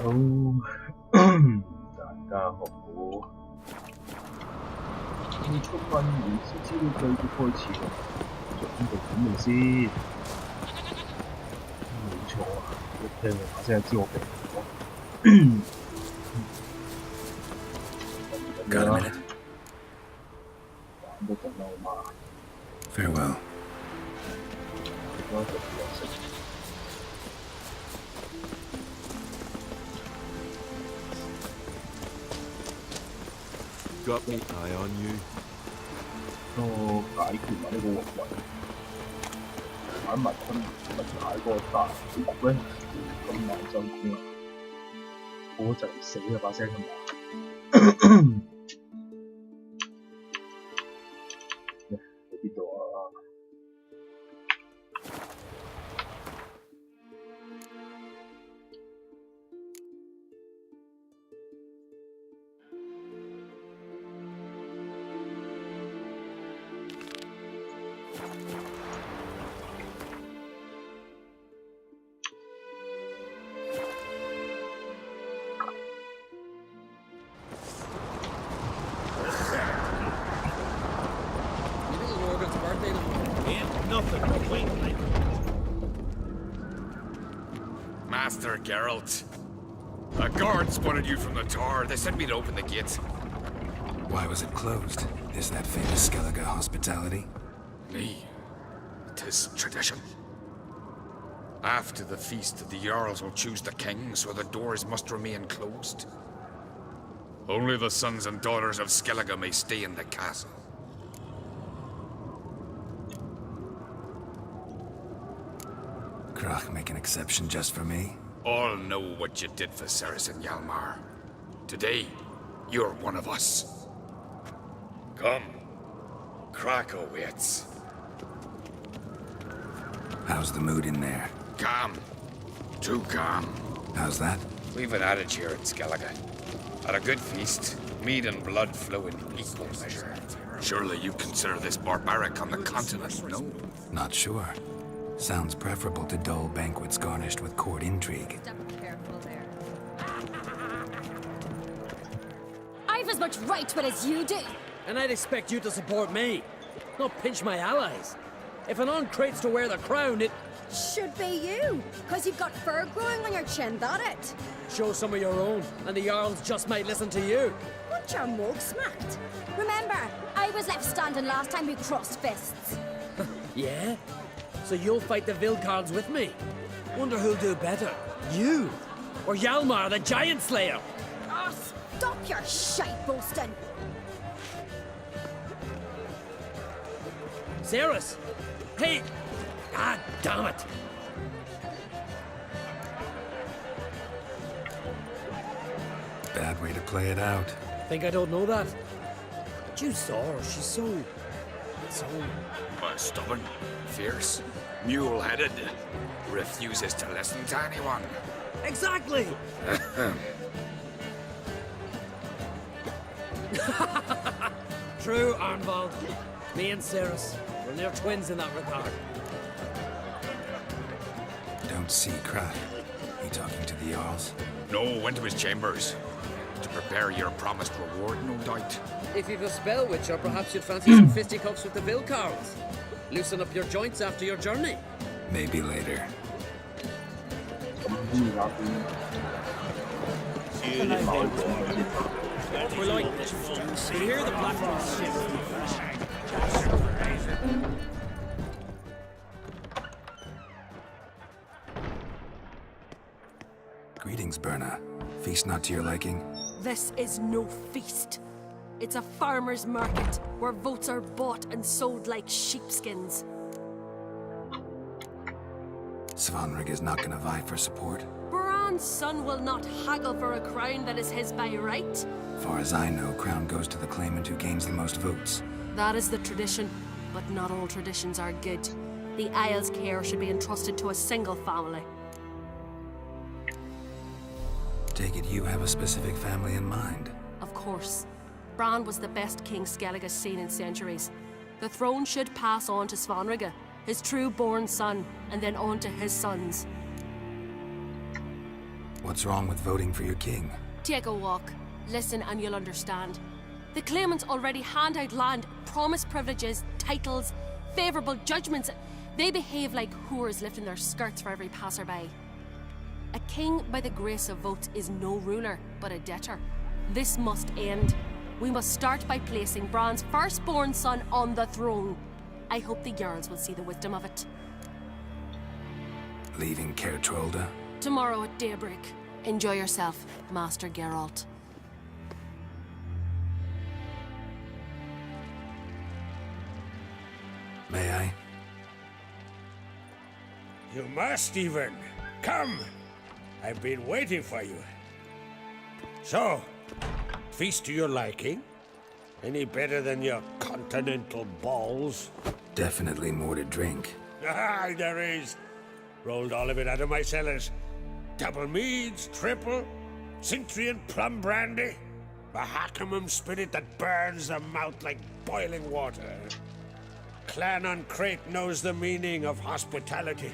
好，大家好。今晚唔知資料季都開始啦，做邊度準備先？冇錯啊，一聽我把聲就知我病咗。Got a minute? 玩都緊啦，好嘛 Farewell. 應該就休息。Got me eye on you. 都解決埋呢個鑊位，玩埋昆特大個大賭局咧，咁難收工啦！我就嚟死啦把聲咁話。喺邊度啊？Master Geralt. A guard spotted you from the tower. They sent me to open the gate. Why was it closed? Is that famous Skellige hospitality? Me. 'Tis tradition. After the feast, the Jarls will choose the king, so the doors must remain closed. Only the sons and daughters of Skellige may stay in the castle. Krach make an exception just for me? All know what you did for Saracen Hjalmar. Today, you're one of us. Come. Krakow waits. How's the mood in there? Calm. Too calm. How's that? We've an adage here in Skellige. At a good feast, mead and blood flow in equal measure. Surely you consider this barbaric on the continent, no? Not sure. Sounds preferable to dull banquets garnished with court intrigue. Careful there. I've as much right to it as you do. And I'd expect you to support me, not pinch my allies. If an on-crate's to wear the crown, it... Should be you, because you've got fur growing on your chin, that it? Show some of your own, and the Jarls just might listen to you. Want your mug smacked? Remember, I was left standing last time we crossed fists. Yeah? So you'll fight the Vilcards with me? Wonder who'll do better, you or Hjalmar the Giant Slayer? Oh, stop your shite boasting. Ceres! Hey! God damn it! Bad way to play it out. Think I don't know that? But you saw her, she's so... Stubborn, fierce, mule-headed. Refuses to listen to anyone. Exactly! True, Arnvald. Me and Ceres, we're near twins in that regard. Don't see Krach. He talking to the Jarls? No, went to his chambers. To prepare your promised reward, no doubt. If you've a spell, Witcher, perhaps you'd fancy some fisticuffs with the Vilcards. Loosen up your joints after your journey. Maybe later. We're like this. We hear the black Greetings, Berna. Feast not to your liking? This is no feast. It's a farmer's market where votes are bought and sold like sheepskins. Svanrig is not gonna vie for support? Bran's son will not haggle for a crown that is his by right. Far as I know, crown goes to the claimant who gains the most votes. That is the tradition, but not all traditions are good. The Isle's care should be entrusted to a single family. Take it you have a specific family in mind? Of course. Bran was the best king Skellige has seen in centuries. The throne should pass on to Svanrige, his true-born son, and then on to his sons. What's wrong with voting for your king? Take a walk. Listen and you'll understand. The claimants already hand out land, promise privileges, titles, favourable judgments. They behave like whores lifting their skirts for every passerby. A king by the grace of votes is no ruler, but a debtor. This must end. We must start by placing Bran's firstborn son on the throne. I hope the Jarls will see the wisdom of it. Leaving Caer Trolda? Tomorrow at daybreak. Enjoy yourself, Master Geralt. May I? You must, even. Come! I've been waiting for you. So, feast to your liking? Any better than your continental balls? Definitely more to drink. Ah, there is. Rolled all of it out of my cellars. Double meads, triple, Cintrian plum brandy, a Hackamum spirit that burns the mouth like boiling water. Clan on Crate knows the meaning of hospitality.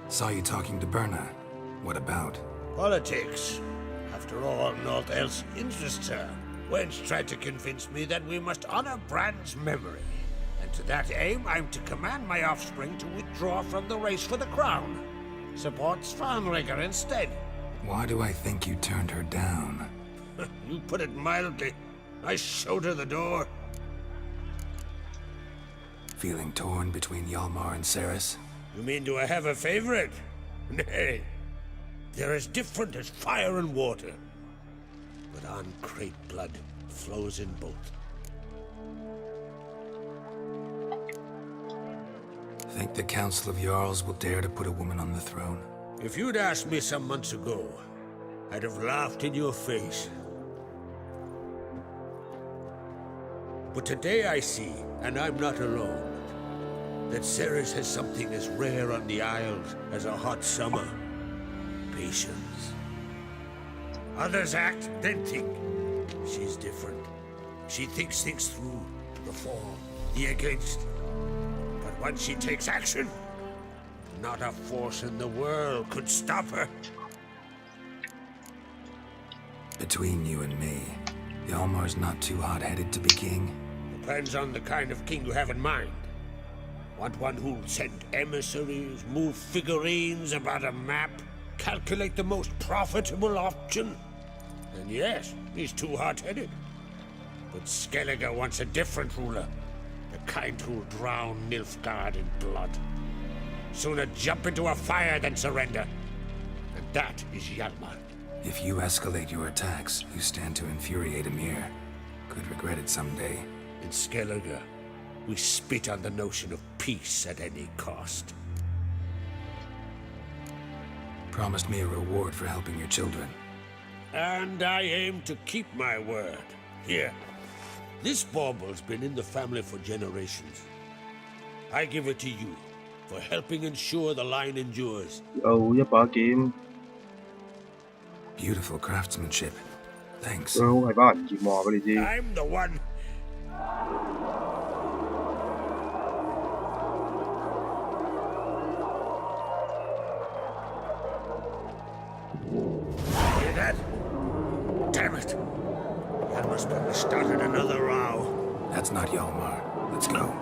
Saw you talking to Berna. What about? Politics. After all, naught else interests her. Wench tried to convince me that we must honor Bran's memory. And to that aim, I'm to command my offspring to withdraw from the race for the crown. Support Svanrigger instead. Why do I think you turned her down? You put it mildly. I showed her the door. Feeling torn between Hjalmar and Cerys? You mean do I have a favorite? Nay. They're as different as fire and water. But on Crate blood flows in both. Think the Council of Jarls will dare to put a woman on the throne? If you'd asked me some months ago, I'd have laughed in your face. But today I see, and I'm not alone, that Cerys has something as rare on the Isles as a hot summer. Patience. Others act, then think. She's different. She thinks things through, the for, the against. But once she takes action, not a force in the world could stop her. Between you and me, Hjalmar's not too hot-headed to be king. Depends on the kind of king you have in mind. Want one who'll send emissaries, move figurines about a map, calculate the most profitable option? And yes, he's too hot-headed. But Skellige wants a different ruler. The kind who'll drown Nilfgaard in blood. Sooner jump into a fire than surrender. And that is Hjalmar. If you escalate your attacks, you stand to infuriate Emir. Could regret it someday. In Skellige, we spit on the notion of peace at any cost. Promised me a reward for helping your children. And I aim to keep my word. Here, this bauble's been in the family for generations. I give it to you for helping ensure the line endures. 有一把劍， Beautiful craftsmanship. Thanks. 最好係把人劍話俾你知。 I'm the one. Hear that? Damn it! That must have started another row. That's not Hjalmar. Let's go.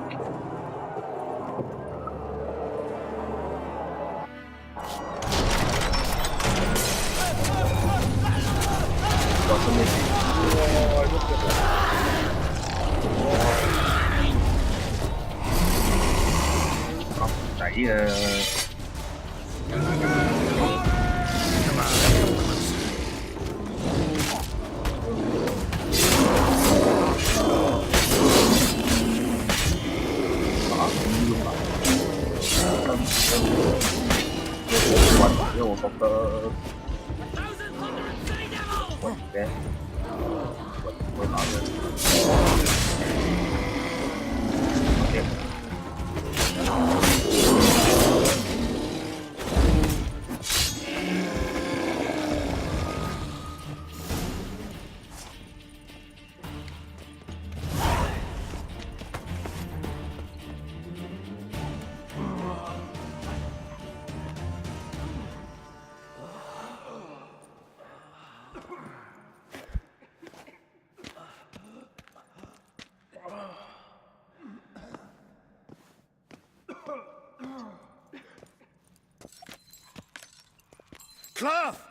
cloth!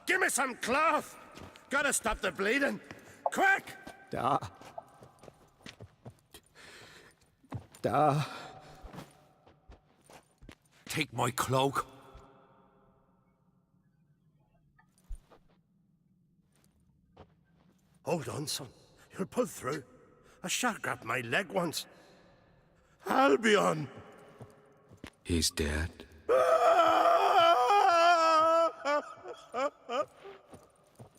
Give me some cloth! Gotta stop the bleeding! Quick! Da. Take my cloak. Hold on, son. You'll pull through. A shark grabbed my leg once. Albion! He's dead.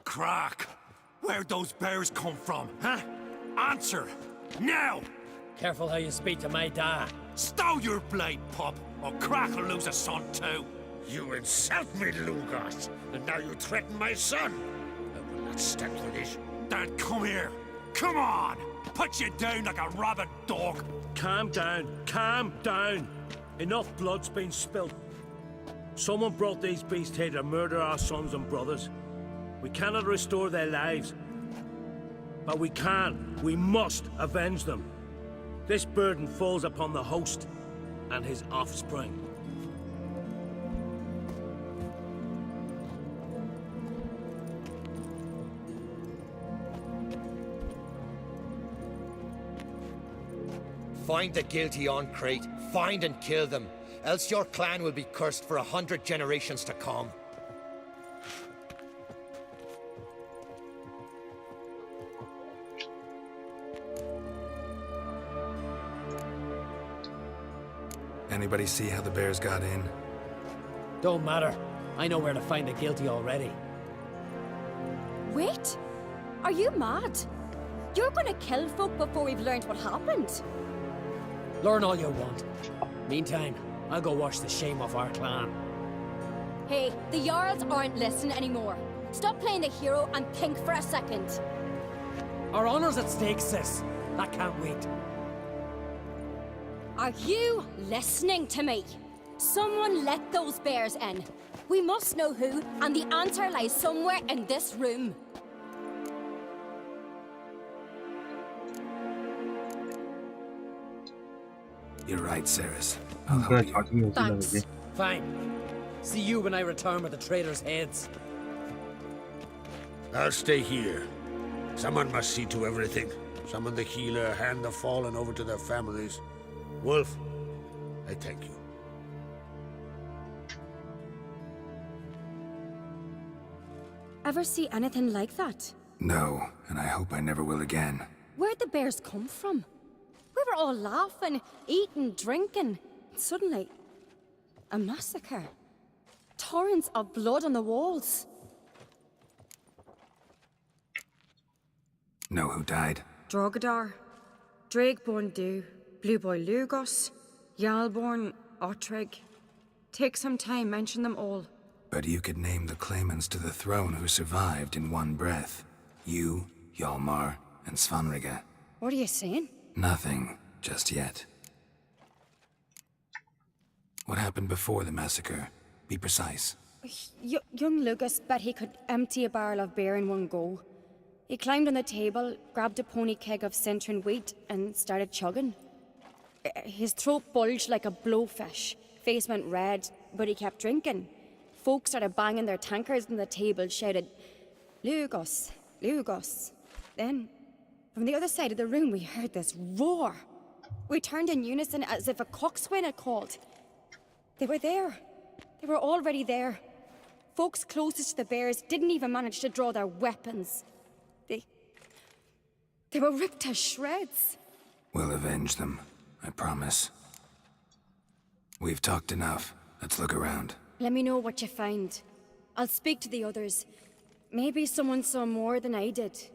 Crack! Where'd those bears come from, huh? Answer! Now! Careful how you speak to my dad. Stow your blade, pup, or Crack will lose a son too. You insult me, Lugos, and now you threaten my son. I will not stand for this. Then come here. Come on! Put you down like a rabid dog. Calm down. Calm down. Enough blood's been spilt. Someone brought these beasts here to murder our sons and brothers. We cannot restore their lives. But we must avenge them. This burden falls upon the host and his offspring. Find the guilty on Crate. Find and kill them. Else your clan will be cursed for 100 generations to come. Anybody see how the bears got in? Don't matter. I know where to find the guilty already. Wait! Are you mad? You're gonna kill folk before we've learned what happened. Learn all you want. Meantime, I'll go wash the shame off our clan. Hey, the Jarls aren't listening anymore. Stop playing the hero and think for a second. Our honor's at stake, sis. That can't wait. Are you listening to me? Someone let those bears in. We must know who, and the answer lies somewhere in this room. You're right, Ceres. I'll 应 help 该 you. 查清楚资料已经。 Fine. See you when I return with the traitors' heads. I'll stay here. Someone must see to everything. Summon the healer, hand the fallen over to their families. Wolf, I thank you. Ever see anything like that? No, and I hope I never will again. Where'd the bears come from? We were all laughing, eating, drinking. Suddenly, a massacre. Torrents of blood on the walls. Know who died? Drogadar, Drakeborn Du, Blue Boy Lugos, Yalborn, Ottrig. Take some time, mention them all. But you could name the claimants to the throne who survived in one breath. You, Hjalmar, and Svanrige. What are you saying? Nothing, just yet. What happened before the massacre? Be precise. Young Lucas bet he could empty a barrel of beer in one go. He climbed on the table, grabbed a pony keg of Centron wheat, and started chugging. His throat bulged like a blowfish. Face went red, but he kept drinking. Folks started banging their tankards on the table, shouted, "Lugos, Lugos." Then, from the other side of the room, we heard this roar. We turned in unison as if a coxswain had called. They were there. They were already there. Folks closest to the bears didn't even manage to draw their weapons. They were ripped to shreds. We'll avenge them, I promise. We've talked enough. Let's look around. Let me know what you find. I'll speak to the others. Maybe someone saw more than I did.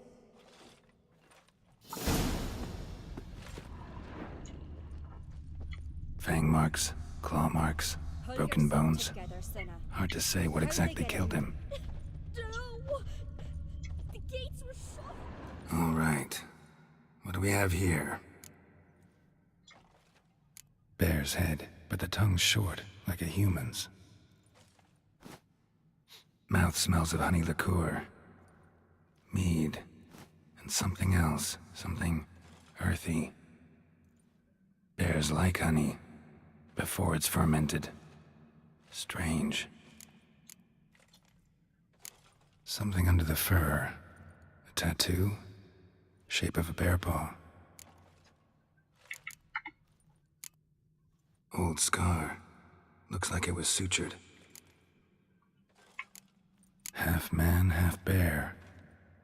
Fang marks, claw marks, broken bones. Hard to say what exactly killed him. No! The gates were shut! All right. What do we have here? Bear's head, but the tongue's short, like a human's. Mouth smells of honey liqueur. Mead. And something else. Something earthy. Bears like honey. Before it's fermented. Strange. Something under the fur. A tattoo? Shape of a bear paw. Old scar. Looks like it was sutured. Half man, half bear.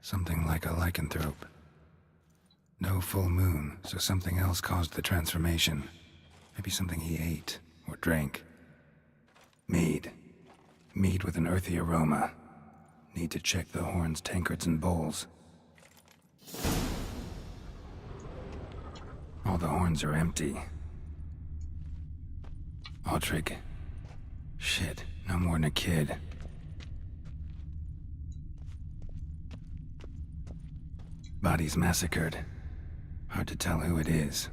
Something like a lycanthrope. No full moon, so something else caused the transformation. Maybe something he ate or drank. Mead. Mead with an earthy aroma. Need to check the horns, tankards, and bowls. All the horns are empty. Aldrich. Shit, no more than a kid. Bodies massacred. Hard to tell who it is.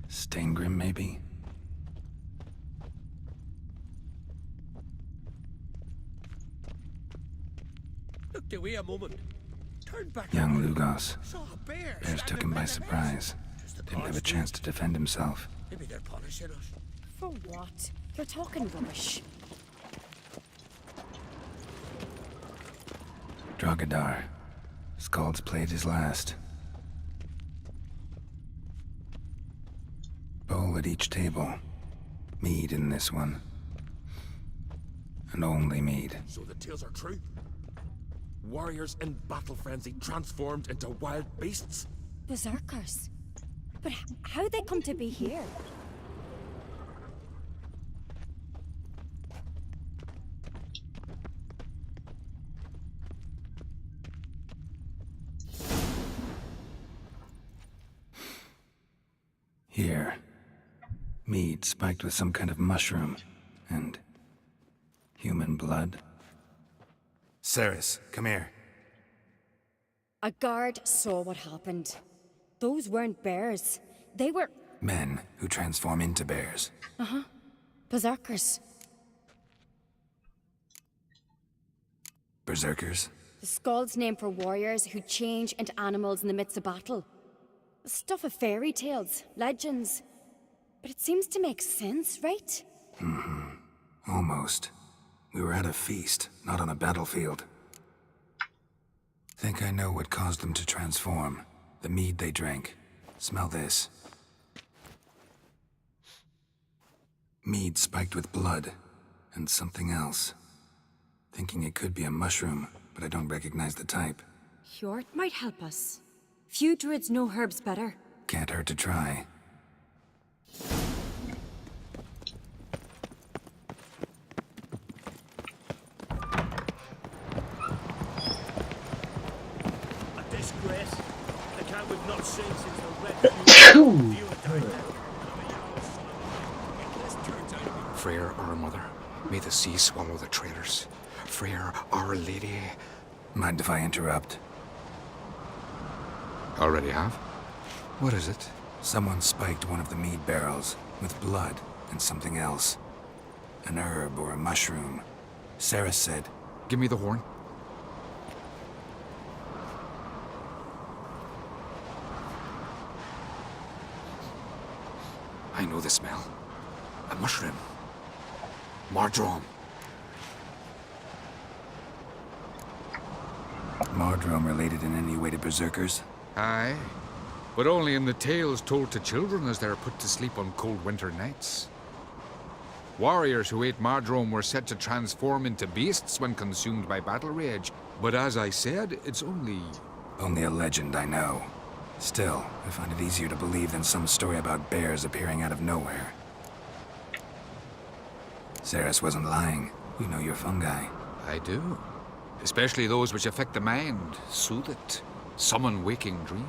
Steingrim, maybe? Look, wait a moment. Turn back. Young Lugos. Saw a bear. Bears took him by surprise. Didn't have a chance to defend himself. Maybe they're punishing us. For what? You're talking rubbish. Drogadar. Skald's played his last. Bowl at each table. Mead in this one. And only mead. So the tales are true? Warriors in battle frenzy transformed into wild beasts? Berserkers. But how'd they come to be here? Here. Mead spiked with some kind of mushroom. And human blood. Ceres, come here. A guard saw what happened. Those weren't bears. They were... Men who transform into bears. berserkers. Berserkers? The Skald's name for warriors who change into animals in the midst of battle. Stuff of fairy tales, legends. But it seems to make sense, right? Almost. We were at a feast, not on a battlefield. Think I know what caused them to transform. The mead they drank. Smell this. Mead spiked with blood. And something else. Thinking it could be a mushroom, but I don't recognize the type. Hjort might help us. Few druids know herbs better. Can't hurt to try. A disgrace. The kind we've not seen since the Red Freyr, our mother, may the sea swallow the traitors. Freyr, our lady. Mind if I interrupt? Already have? What is it? Someone spiked one of the mead barrels with blood and something else. An herb or a mushroom. Sarah said, Give me the horn. I know the smell. A mushroom. Mardrome. Mardrome related in any way to berserkers? Aye, but only in the tales told to children as they're put to sleep on cold winter nights. Warriors who ate Mardrome were said to transform into beasts when consumed by battle rage, but as I said, it's only... Only a legend, I know. Still, I find it easier to believe than some story about bears appearing out of nowhere. Ceres wasn't lying. We know you're fungi. I do. Especially those which affect the mind, soothe it, summon waking dreams.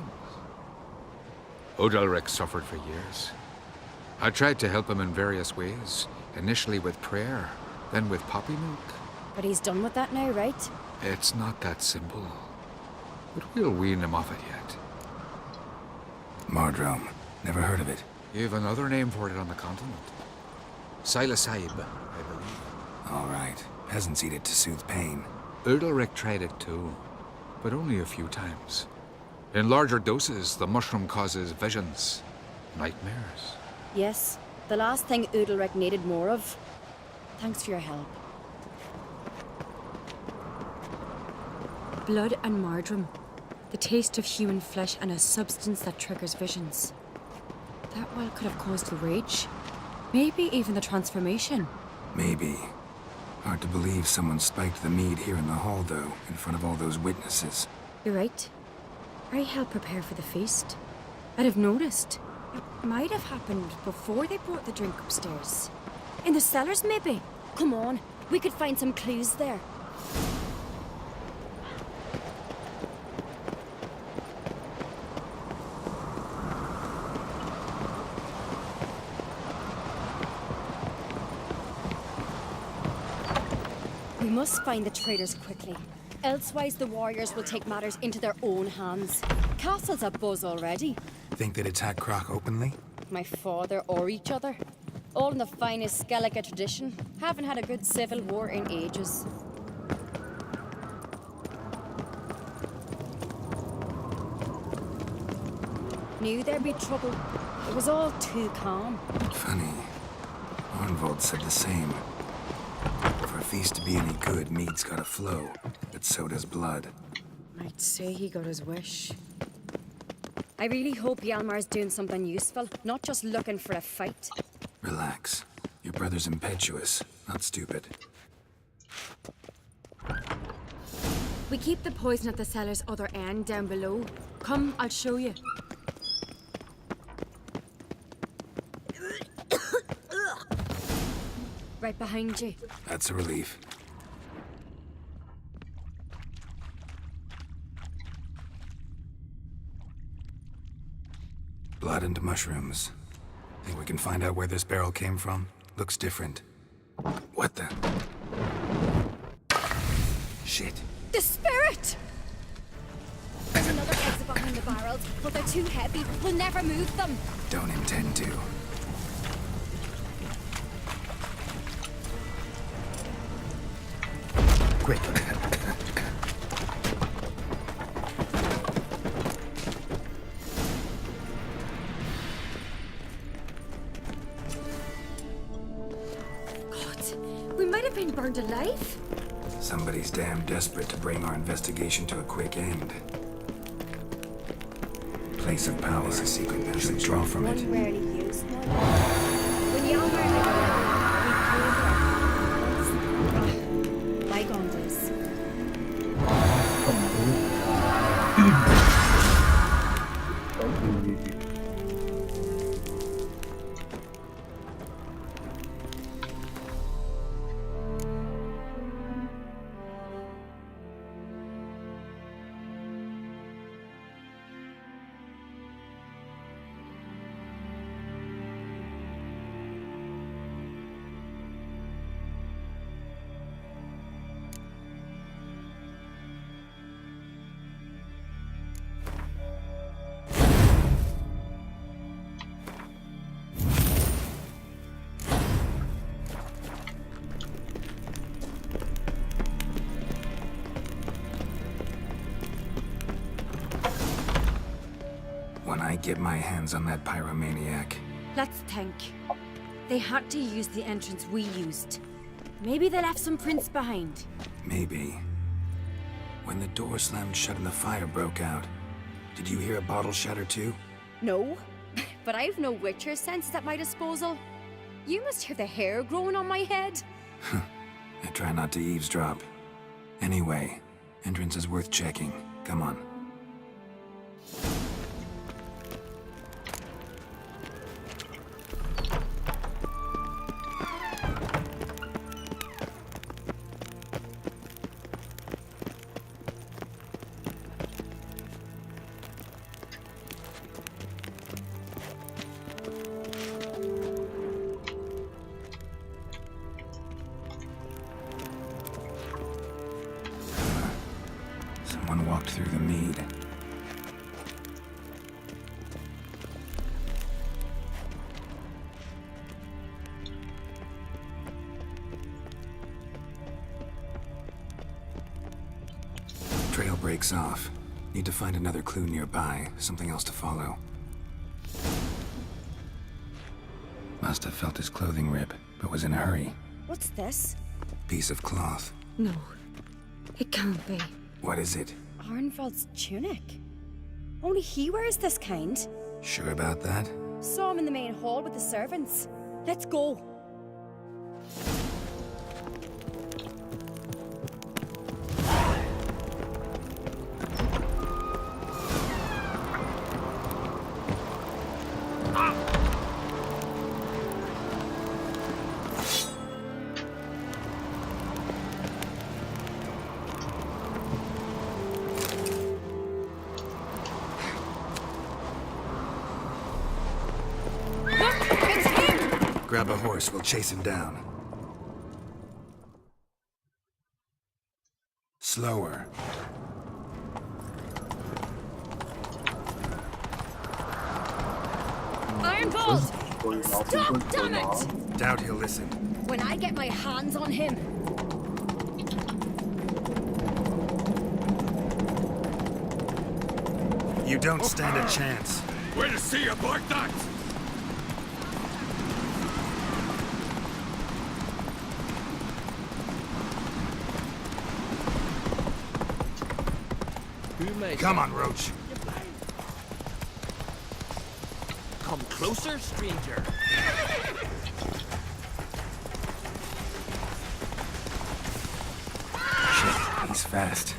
Odalric suffered for years. I tried to help him in various ways, initially with prayer, then with poppy milk. But he's done with that now, right? It's not that simple, but we'll wean him off it yet. Mardrome. Never heard of it. You've another name for it on the continent. Psilocybe, I believe. All right. Peasants eat it to soothe pain. Udalric tried it too, but only a few times. In larger doses, the mushroom causes visions, nightmares. Yes, the last thing Udalric needed more of. Thanks for your help. Blood and marjoram. The taste of human flesh and a substance that triggers visions. That well could have caused the rage. Maybe even the transformation. Maybe. Hard to believe someone spiked the mead here in the hall, though, in front of all those witnesses. You're right. I helped prepare for the feast. I'd have noticed. It might have happened before they brought the drink upstairs. In the cellars, maybe? Come on, we could find some clues there. We must find the traitors quickly. Elsewise, the warriors will take matters into their own hands. Castle's a buzz already. Think they'd attack Croc openly? My father or each other. All in the finest Skellige tradition. Haven't had a good civil war in ages. Knew there'd be trouble. It was all too calm. Funny. Arnvold said the same. For a feast to be any good, mead's gotta flow, but so does blood. Might say he got his wish. I really hope Hjalmar's doing something useful, not just looking for a fight. Relax. Your brother's impetuous, not stupid. We keep the poison at the cellar's other end down below. Come, I'll show you. Right behind you. That's a relief. Blood and mushrooms. Think we can find out where this barrel came from? Looks different. What the? Shit. The spirit! There's another exit behind the barrels, but they're too heavy. We'll never move them. Don't intend to. Quick. God, we might have been burned alive. Somebody's damn desperate to bring our investigation to a quick end. Place of power, a secret passage. Draw from it. One rarely used one. When Hjalmar lived around, we killed her. Bygone days. When I get my hands on that pyromaniac. Let's think. They had to use the entrance we used. Maybe they left some prints behind. Maybe. When the door slammed shut and the fire broke out, did you hear a bottle shatter too? No, but I've no Witcher senses at my disposal. You must hear the hair growing on my head. I try not to eavesdrop. Anyway, entrance is worth checking. Come on. Someone walked through the mead. Trail breaks off. Need to find another clue nearby, something else to follow. Must have felt his clothing rip, but was in a hurry. What's this? Piece of cloth. No, it can't be. What is it? Arnvald's tunic. Only he wears this kind. Sure about that? Saw him in the main hall with the servants. Let's go. Grab a horse, we'll chase him down. Slower. Ironbolt! Stop, damn it! Doubt he'll listen. When I get my hands on him. You don't stand a chance. We'll see about that! Come on, Roach. Come closer, stranger. Shit, he's fast.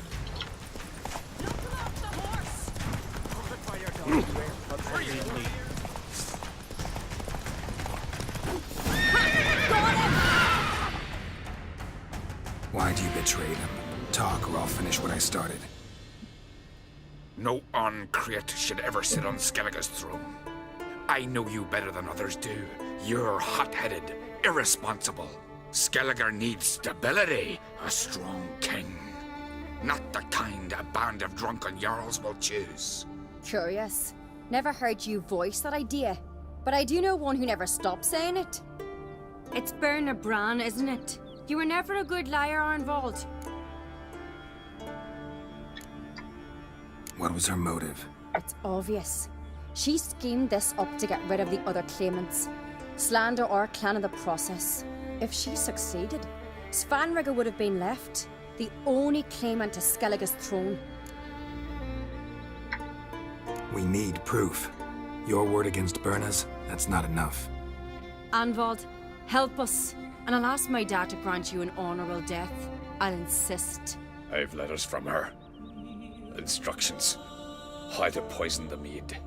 Why'd you betray them? Talk, or I'll finish what I started. No uncreate should ever sit on Skellige's throne. I know you better than others do. You're hot-headed, irresponsible. Skellige needs stability, a strong king. Not the kind a band of drunken jarls will choose. Curious. Never heard you voice that idea. But I do know one who never stops saying it. It's Berna Bran, isn't it? You were never a good liar, Arnvald. What was her motive? It's obvious. She schemed this up to get rid of the other claimants. Slander our clan in the process. If she succeeded, Svanrige would have been left, the only claimant to Skellige's throne. We need proof. Your word against Berna's, that's not enough. Arnvald, help us, and I'll ask my dad to grant you an honourable death. I'll insist. I've letters from her. Instructions. How to poison the mead.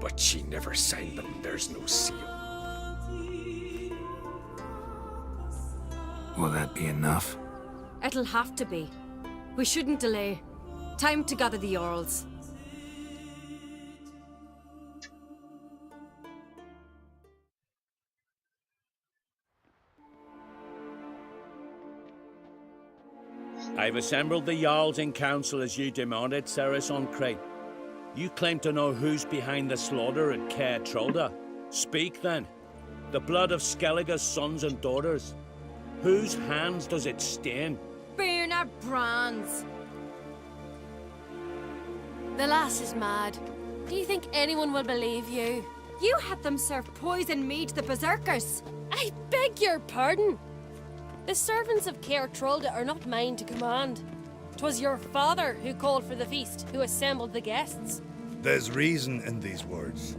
But she never signed them. There's no seal. Will that be enough? It'll have to be. We shouldn't delay. Time to gather the Jarls. I've assembled the Jarls in council as you demanded, Ceres on Crate. You claim to know who's behind the slaughter at Caer Trolda. Speak then. The blood of Skellige's sons and daughters. Whose hands does it stain? Berna Bran's. The lass is mad. Do you think anyone will believe you? You had them serve poison mead to the berserkers. I beg your pardon. The servants of Caer Trolda are not mine to command. 'Twas your father who called for the feast, who assembled the guests. There's reason in these words.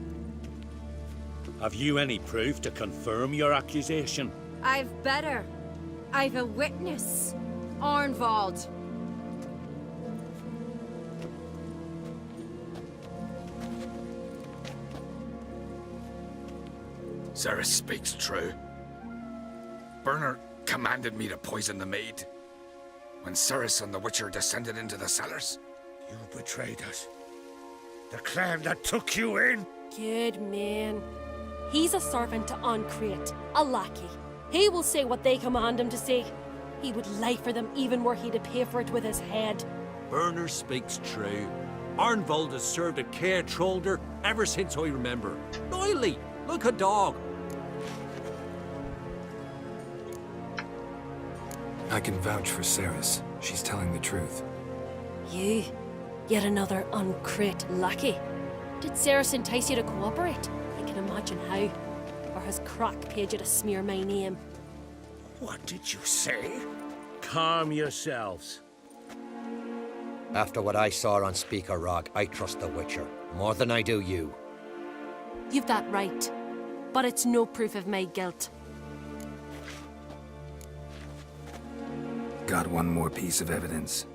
Have you any proof to confirm your accusation? I've better. I've a witness. Arnvald. Ceres speaks true. Berner commanded me to poison the maid. When Ceres and the Witcher descended into the cellars. You betrayed us. The clan that took you in. Good man. He's a servant to Ancrate, a lackey. He will say what they command him to say. He would lie for them even were he to pay for it with his head. Berner speaks true. Arnvald has served at Caer Trolda ever since I remember. Noily, look a dog. I can vouch for Ceres. She's telling the truth. You? Yet another Ancrate lackey. Did Ceres entice you to cooperate? I can imagine how. Or has Crack paid you to smear my name? What did you say? Calm yourselves. After what I saw on Speaker Rock, I trust the Witcher more than I do you. You've that right. But it's no proof of my guilt. Got one more piece of evidence.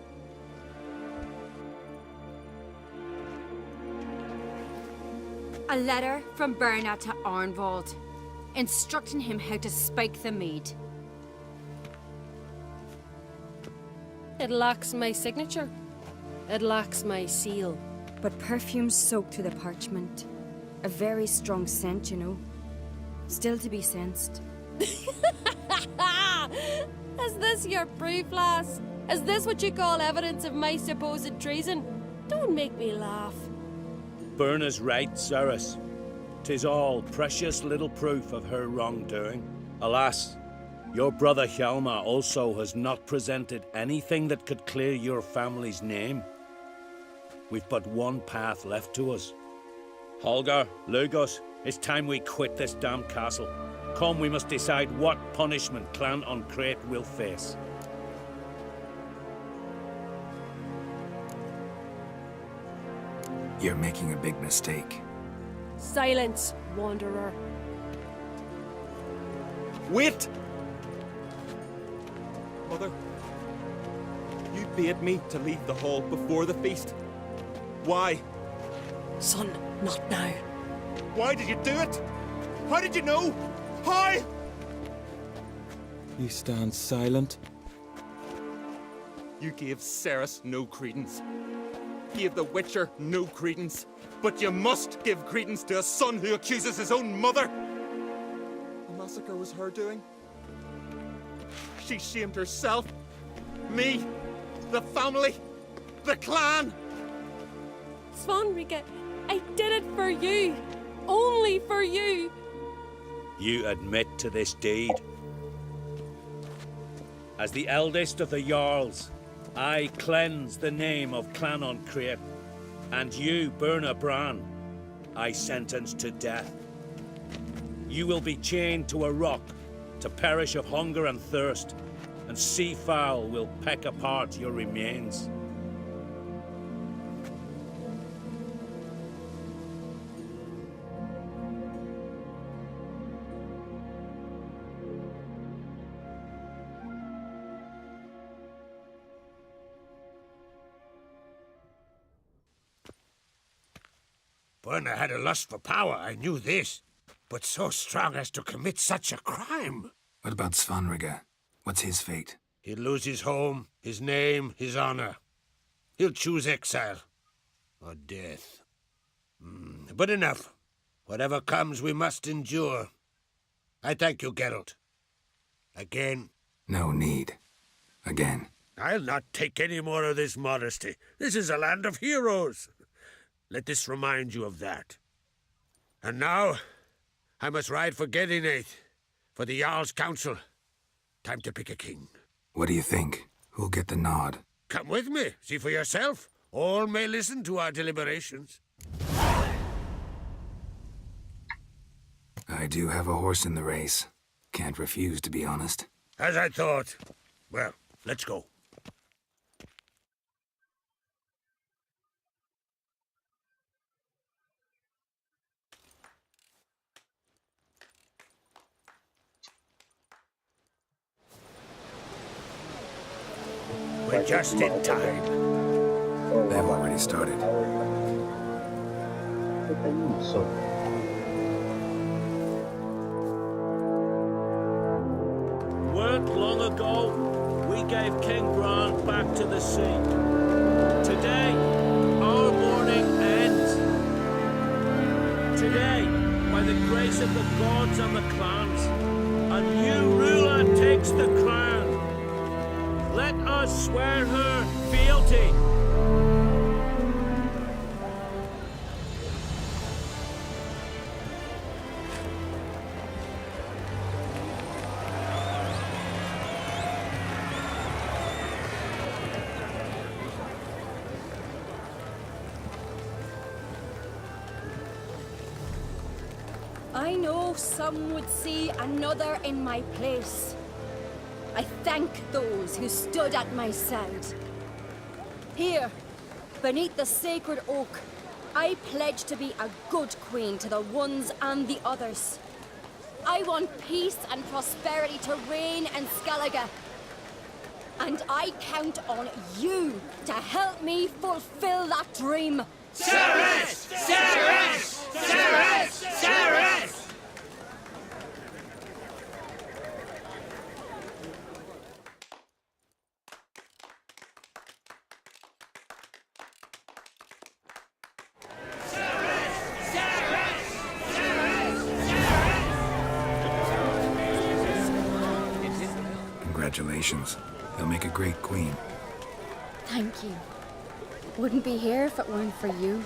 A letter from Berna to Arnvald, instructing him how to spike the mead. It lacks my signature. It lacks my seal. But perfume soaked through the parchment. A very strong scent, you know. Still to be sensed. Is this your proof, lass? Is this what you call evidence of my supposed treason? Don't make me laugh. Berna's right, Ceres. 'Tis all precious little proof of her wrongdoing. Alas, your brother Hjalmar also has not presented anything that could clear your family's name. We've but one path left to us. Holger, Lugos, it's time we quit this damn castle. Come, we must decide what punishment Clan on Crete will face. You're making a big mistake. Silence, wanderer. Wait! Mother, you bade me to leave the hall before the feast. Why? Son, not now. Why did you do it? How did you know? How? You stand silent. You gave Ceres no credence. Gave the Witcher no credence. But you must give credence to a son who accuses his own mother. The massacre was her doing. She shamed herself, me, the family, the clan. Svanrika, I did it for you. Only for you. You admit to this deed. As the eldest of the Jarls, I cleanse the name of Clan on Crete, and you, Berna Bran, I sentence to death. You will be chained to a rock to perish of hunger and thirst, and sea fowl will peck apart your remains. Berna had a lust for power, I knew this. But so strong as to commit such a crime. What about Svanrika? What's his fate? He'll lose his home, his name, his honor. He'll choose exile. Or death. But enough. Whatever comes, we must endure. I thank you, Geralt. Again. No need. Again. I'll not take any more of this modesty. This is a land of heroes. Let this remind you of that. And now, I must ride for Gedinath, for the Jarl's Council. Time to pick a king. What do you think? Who'll get the nod? Come with me, see for yourself. All may listen to our deliberations. I do have a horse in the race. Can't refuse, to be honest. As I thought. Well, let's go. We're just in time. They've already started. Weren't long ago, we gave King Bran back to the sea. Today, our mourning ends. Today, by the grace of the gods and the clans, a new ruler takes the crown. Let us swear her fealty. I know some would see another in my place. I thank those who stood at my side. Here, beneath the sacred oak, I pledge to be a good queen to the ones and the others. I want peace and prosperity to reign in Skellige. And I count on you to help me fulfill that dream. Ceres! Ceres! Ceres! Ceres! Congratulations. You'll make a great queen. Thank you. Wouldn't be here if it weren't for you.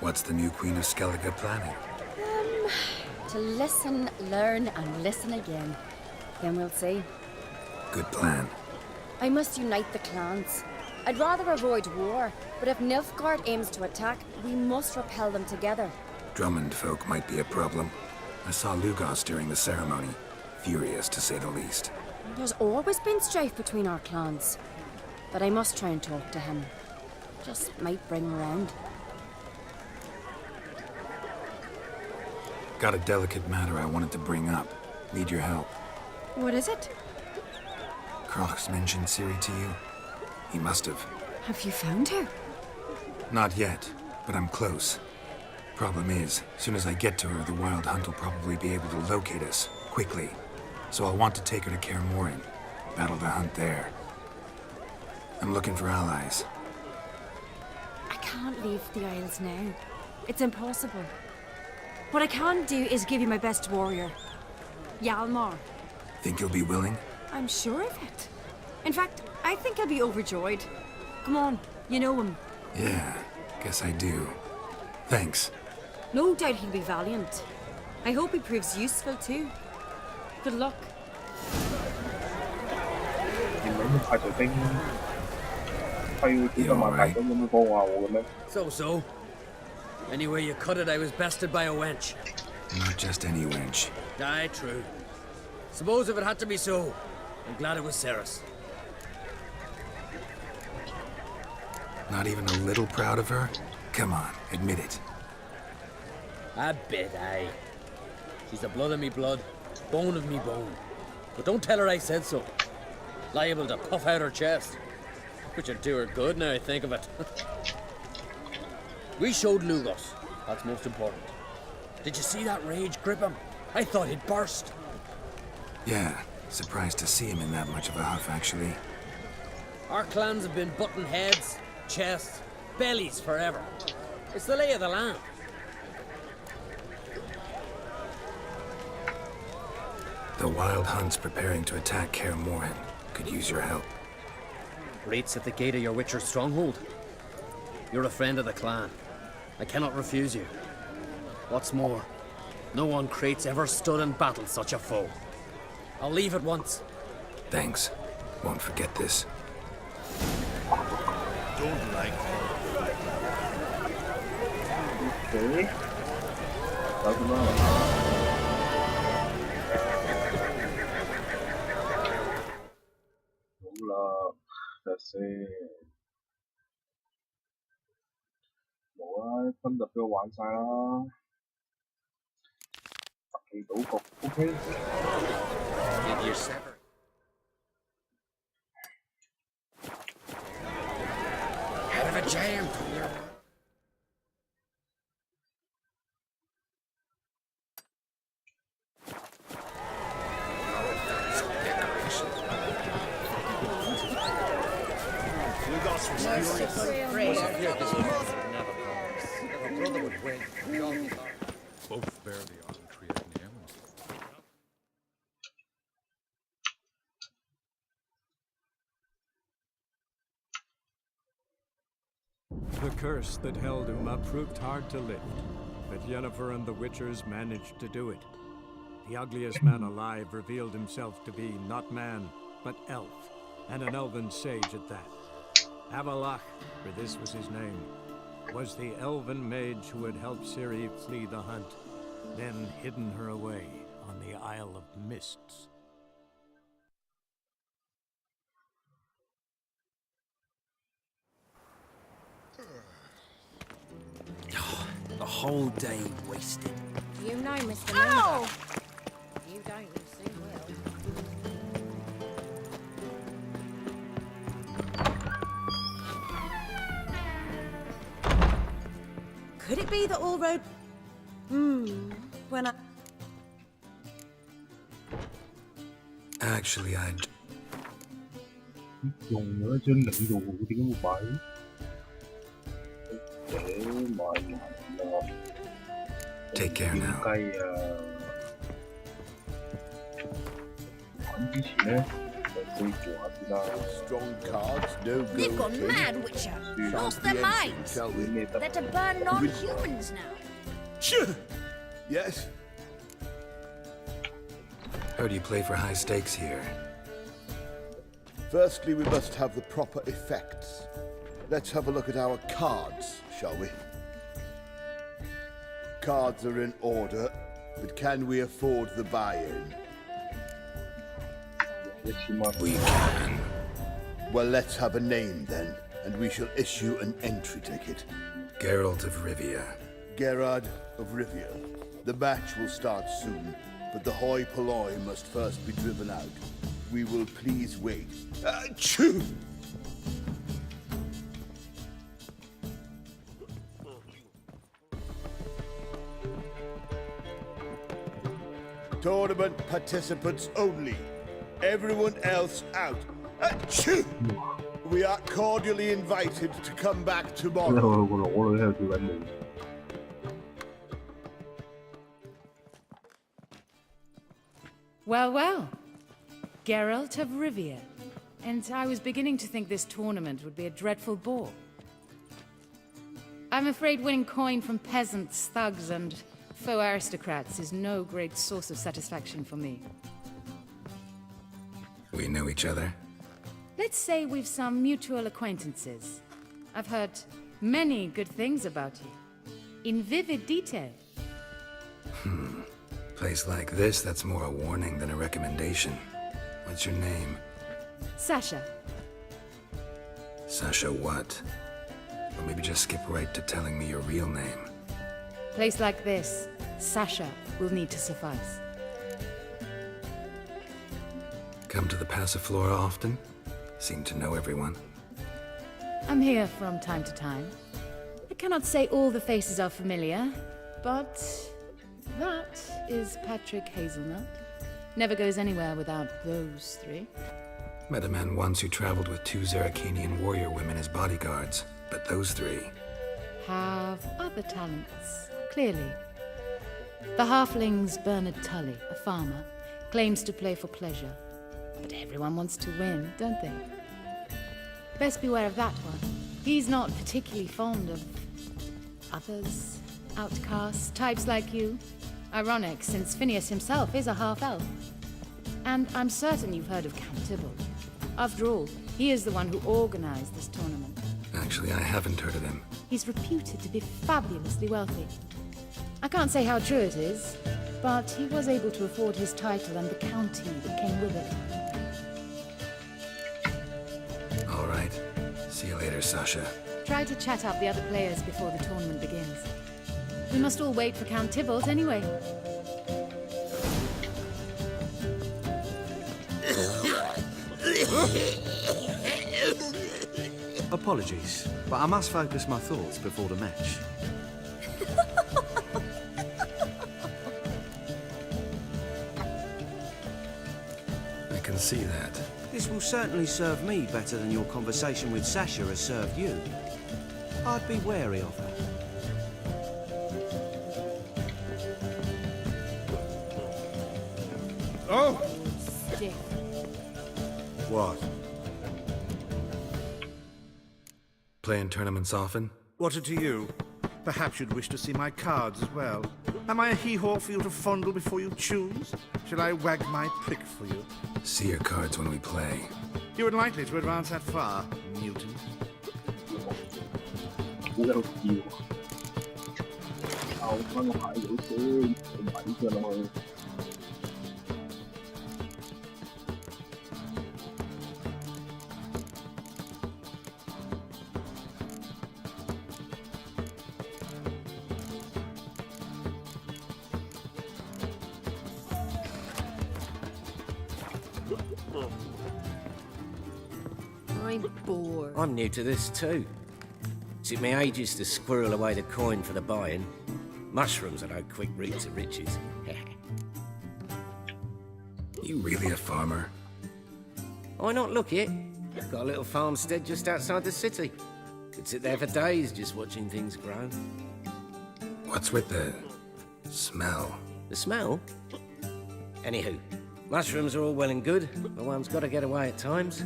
What's the new Queen of Skellige planning? To listen, learn, and listen again. Then we'll see. Good plan. I must unite the clans. I'd rather avoid war, but if Nilfgaard aims to attack, we must repel them together. Drummond folk might be a problem. I saw Lugos during the ceremony. Furious, to say the least. There's always been strife between our clans. But I must try and talk to him. Just might bring him around. Got a delicate matter I wanted to bring up. Need your help. What is it? Crocs mentioned Ciri to you? He must have. Have you found her? Not yet, but I'm close. Problem is, soon as I get to her, the WildHunt will probably be able to locate us, quickly. So I'll want to take her to Kaer Morhen. Battle the hunt there. I'm looking for allies. I can't leave the Isles now. It's impossible. What I can do is give you my best warrior. Hjalmar. Think you'll be willing? I'm sure of it. In fact, I think I'll be overjoyed. Come on, you know him. Yeah, guess I do. Thanks. No doubt he'll be valiant. I hope he proves useful too. Good luck. 原本派隨兵揮幾百萬大軍咁樣幫下我嘅咩？ So. Any way you cut it, I was bested by a wench. Not just any wench. Aye, true. Suppose if it had to be so, I'm glad it was Ceres. Not even a little proud of her? Come on, admit it. A bit, aye. She's the blood of me blood, bone of me bone. But don't tell her I said so. Liable to puff out her chest. Which would do her good now I think of it. We showed Lugos. That's most important. Did you see that rage grip him? I thought he'd burst. Yeah, surprised to see him in that much of a huff, actually. Our clans have been button heads, chests, bellies forever. It's the lay of the land. The WildHunt's preparing to attack Kaer Morhen. Could use your help. Rates at the gate of your Witcher's stronghold. You're a friend of the clan. I cannot refuse you. What's more, no one Crate's ever stood in battle such a foe. I'll leave at once. Thanks. Won't forget this. Don't like Okay. Doesn't matter.好啦，睇下先。冇啦，分就俾我玩晒啦。特技賭局 OK。Did you sever? Out of a jam. Both bear the uncreated name. The curse that held Uma proved hard to lift, but Yennefer and the Witchers managed to do it. The ugliest man alive revealed himself to be not man, but elf, and an elven sage at that. Avalach, for this was his name, was the elven mage who had helped Ciri flee the hunt, then hidden her away on the Isle of Mists. whole day wasted. You know, Mr. Ow! Member. You don't, you soon will. Could it be that all road... when I... Actually, I'd... Dùng nữa trên lệnh đồ thì cái một bài để mọi Take care now. cây khoảng之前咧就試做下先啦。 Strong cards, no go. They've gone mad, Witcher. Lost their minds. They're to burn non-humans now. Yes. Heard you play for high stakes here. Firstly, we must have the proper effects. Let's have a look at our cards, shall we? Cards are in order, but can we afford the buy-in? We can. Well, let's have a name then, and we shall issue an entry ticket. Geralt of Rivia. Gerard of Rivia. The match will start soon, but the hoi polloi must first be driven out. We will please wait. Achoo! Tournament participants only. Everyone else out. Achoo! We are cordially invited to come back tomorrow. Well, well. Geralt of Rivia. And I was beginning to think this tournament would be a dreadful bore. I'm afraid winning coin from peasants, thugs, and faux aristocrats is no great source of satisfaction for me. We know each other? Let's say we've some mutual acquaintances. I've heard many good things about you. In vivid detail. Place like this, that's more a warning than a recommendation. What's your name? Sasha. Sasha what? Or maybe just skip right to telling me your real name. Place like this, Sasha will need to suffice. Come to the Passiflora often? Seem to know everyone. I'm here from time to time. I cannot say all the faces are familiar, but that is Patrick Hazelnut. Never goes anywhere without those three. Met a man once who traveled with 2 Zeracanian warrior women as bodyguards, but those 3... have other talents, clearly. The halfling's Bernard Tully, a farmer, claims to play for pleasure. But everyone wants to win, don't they? Best beware of that one. He's not particularly fond of others, outcasts, types like you. Ironic, since Phineas himself is a half-elf. And I'm certain you've heard of Count Tybalt. After all, he is the one who organized this tournament. Actually, I haven't heard of him. He's reputed to be fabulously wealthy. I can't say how true it is, but he was able to afford his title and the county that came with it. All right. See you later, Sasha. Try to chat up the other players before the tournament begins. We must all wait for Count Tybalt anyway. Apologies, but I must focus my thoughts before the match. I can see that. This will certainly serve me better than your conversation with Sasha has served you. I'd be wary of her. Oh! Stiff. What? Playing tournaments often? What to you? Perhaps you'd wish to see my cards as well. Am I a hee-haw for you to fondle before you choose? Shall I wag my prick for you? See your cards when we play. You unlikely to advance that far, mutant. I'm bored. I'm new to this too. Took me ages to squirrel away the coin for the buy-in. Mushrooms are no quick route to riches. You really a farmer? Why not look it? Got a little farmstead just outside the city. Could sit there for days just watching things grow. What's with the smell? The smell? Anywho, mushrooms are all well and good, but one's got to get away at times.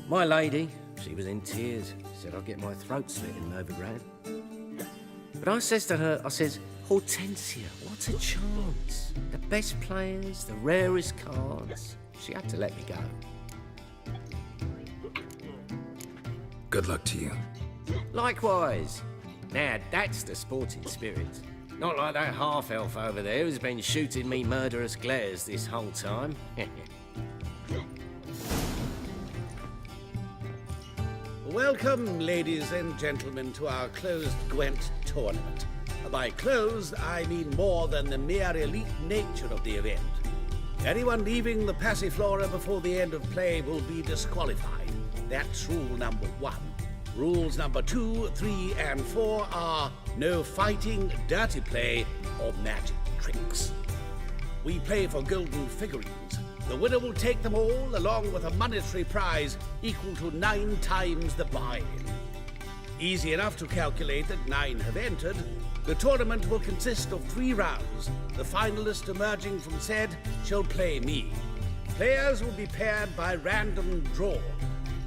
My lady, she was in tears. Said I'd get my throat slit in overground. But I says to her, I says, Hortensia, what a chance. The best players, the rarest cards. She had to let me go. Good luck to you. Likewise. Now, that's the sporting spirit. Not like that half-elf over there who's been shooting me murderous glares this whole time. Welcome, ladies and gentlemen, to our closed Gwent tournament. By closed, I mean more than the mere elite nature of the event. Anyone leaving the Passiflora before the end of play will be disqualified. That's rule number 1. Rules number 2, 3, and 4 are no fighting, dirty play, or magic tricks. We play for golden figurines. The winner will take them all, along with a monetary prize equal to 9 times the buy-in. Easy enough to calculate that 9 have entered. The tournament will consist of 3 rounds. The finalist emerging from said shall play me. Players will be paired by random draw.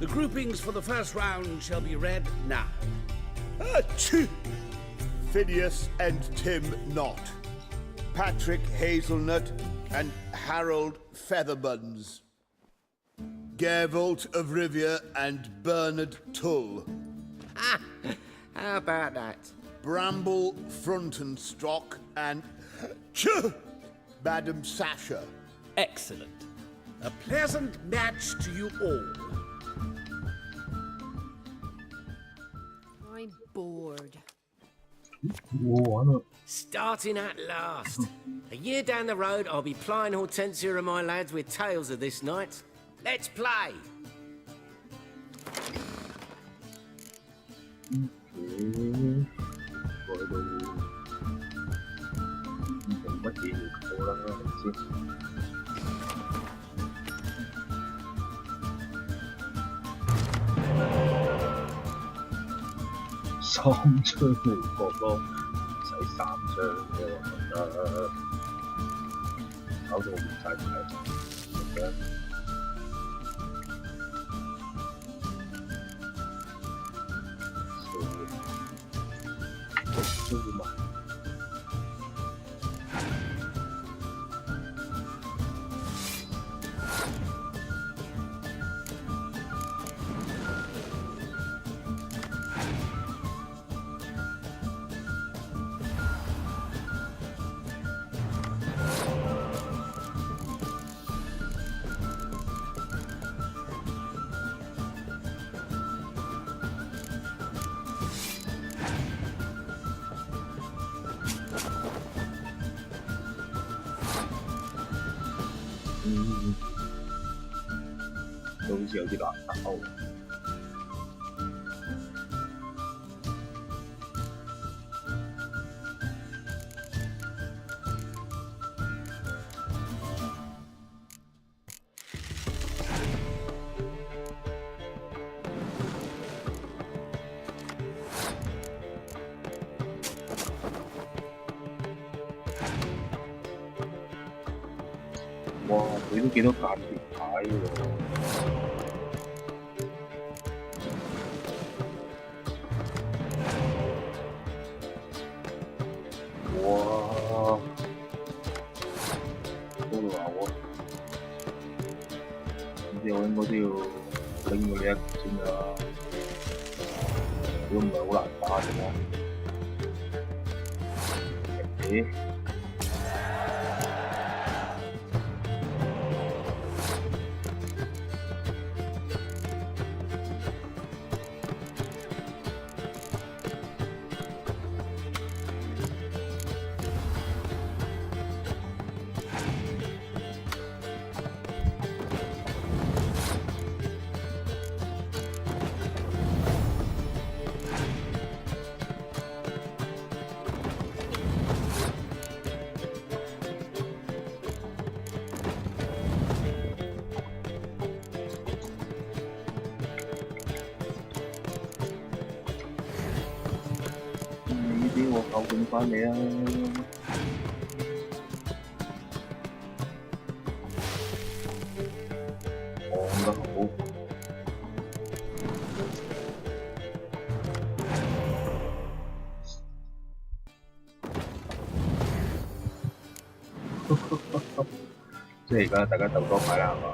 The groupings for the first round shall be read now. Achoo! Phineas and Tim Knott. Patrick Hazelnut and Harold Featherbuns. Gervalt of Rivia and Bernard Tull. How about that? Bramble Frontenstock and Madam Sasha. Excellent. A pleasant match to you all. I'm bored. Starting at last. A year down the road, I'll be plying Hortensia and my lads with tales of this night. Let's play!三張回國咯，唔使3張嘅我覺得，搞到唔使睇咁樣。都會買。都好似有啲難打喎。哇！佢都幾多間條牌喎。哇！多到話喎，咁之後應該都要拎佢呢一先啦。如果唔係好難打嘅嘛。咦？整翻你啊！講得好。即係而家大家鬥多牌啦，係嘛？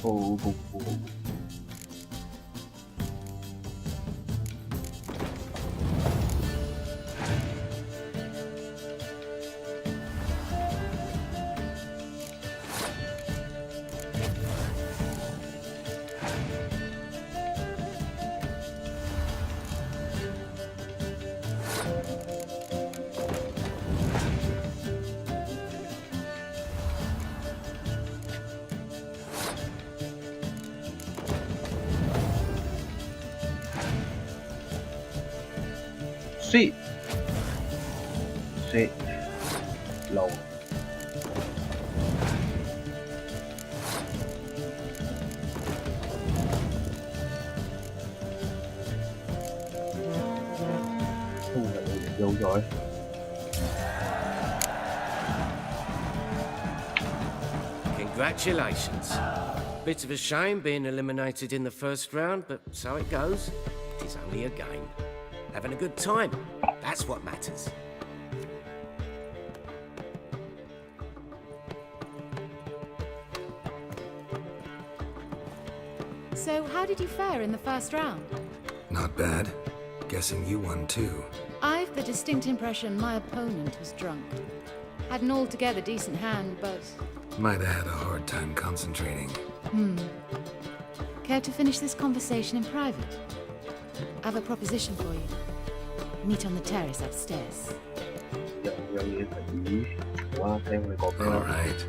好。Sweet，流。有咗。Congratulations. Bit of a shame being eliminated in the first round, but so it goes. It's only a game. Having a good time. That's what matters. So, how did you fare in the first round? Not bad. Guessing you won too. I've the distinct impression my opponent was drunk. Had an altogether decent hand, but... Might have had a hard time concentrating. Care to finish this conversation in private? I have a proposition for you. Meet on the terrace upstairs. All right.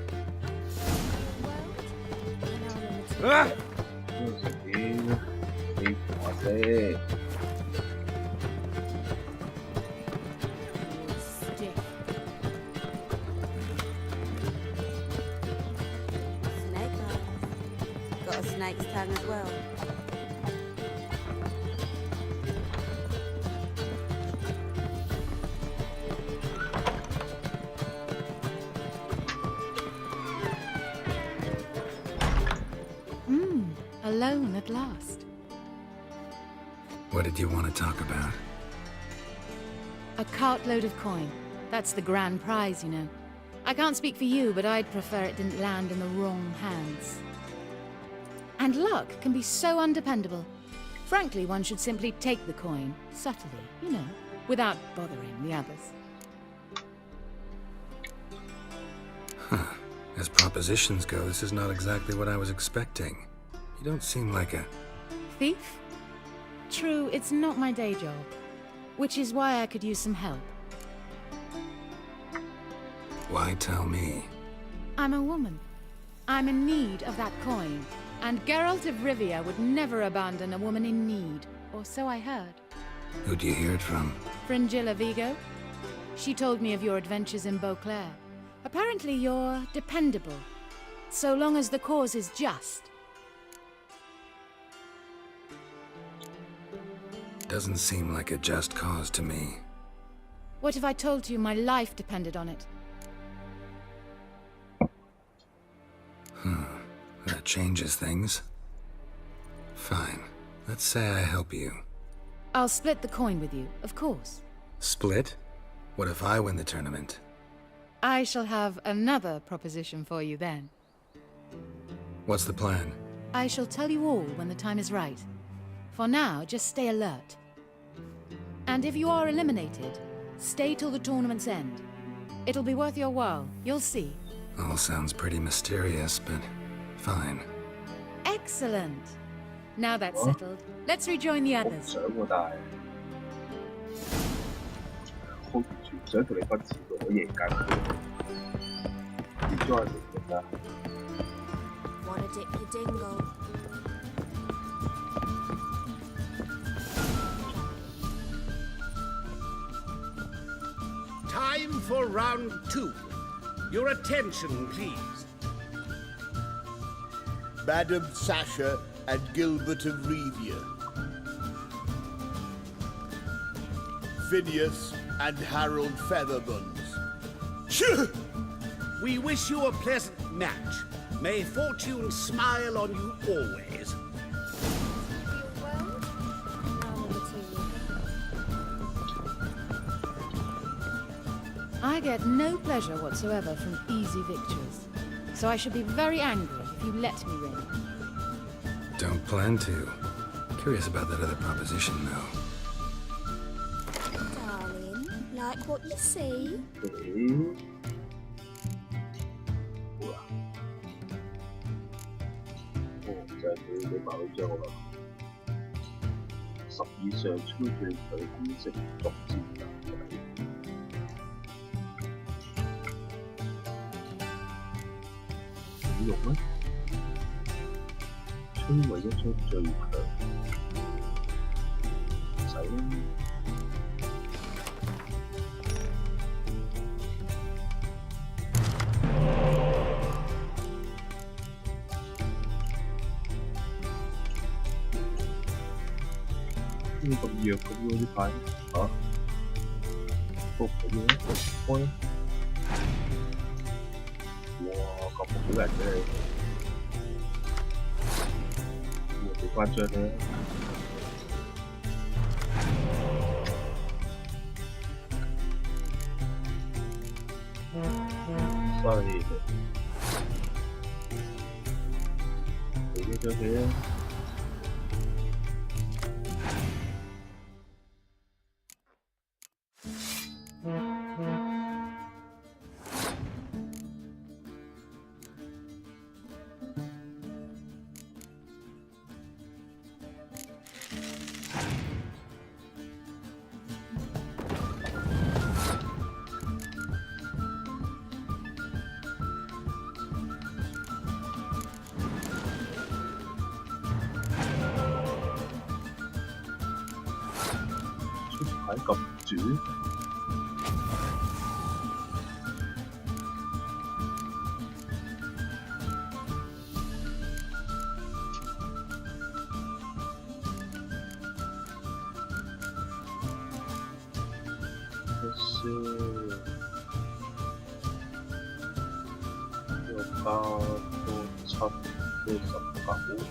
Got a snake's tongue as well. Alone at last. What did you want to talk about? A cartload of coin. That's the grand prize, you know. I can't speak for you, but I'd prefer it didn't land in the wrong hands. And luck can be so undependable. Frankly, one should simply take the coin, subtly, you know, without bothering the others. Huh. As propositions go, this is not exactly what I was expecting. You don't seem like a... Thief? True, it's not my day job. Which is why I could use some help. Why tell me? I'm a woman. I'm in need of that coin. And Geralt of Rivia would never abandon a woman in need. Or so I heard. Who'd you hear it from? Fringilla Vigo. She told me of your adventures in Beauclair. Apparently you're dependable, so long as the cause is just. Doesn't seem like a just cause to me. What if I told you my life depended on it? That changes things. Fine. Let's say I help you. I'll split the coin with you, of course. Split? What if I win the tournament? I shall have another proposition for you then. What's the plan? I shall tell you all when the time is right. For now, just stay alert. And if you are eliminated, stay till the tournament's end. It'll be worth your while, you'll see. All sounds pretty mysterious, but fine. Excellent. Now that's settled, let's rejoin the others. 想喎，但係好完全唔想同你分錢喎，我贏緊佢。Rejoin 嚟㗎。Wanna dip your dingle? Time for round 2. Your attention, please. Madam Sasha and Gilbert of Revia. Phineas and Harold Featherbones. We wish you a pleasant match. May fortune smile on you always. I get no pleasure whatsoever from easy victories, so I should be very angry if you let me win. Don't plan to. Curious about that other proposition, though. Darling, like what you see? 就係佢你買咗張我啦。10以上超最佢變成逐漸大計。點用呢？摧毀一張最強，唔使啦。點解咁弱嘅喎呢牌？嚇？個咁樣開啦！哇，咁好人嘅你，我俾翻張你。犀利，俾呢張佢啊！牌咁主，又加多7都19。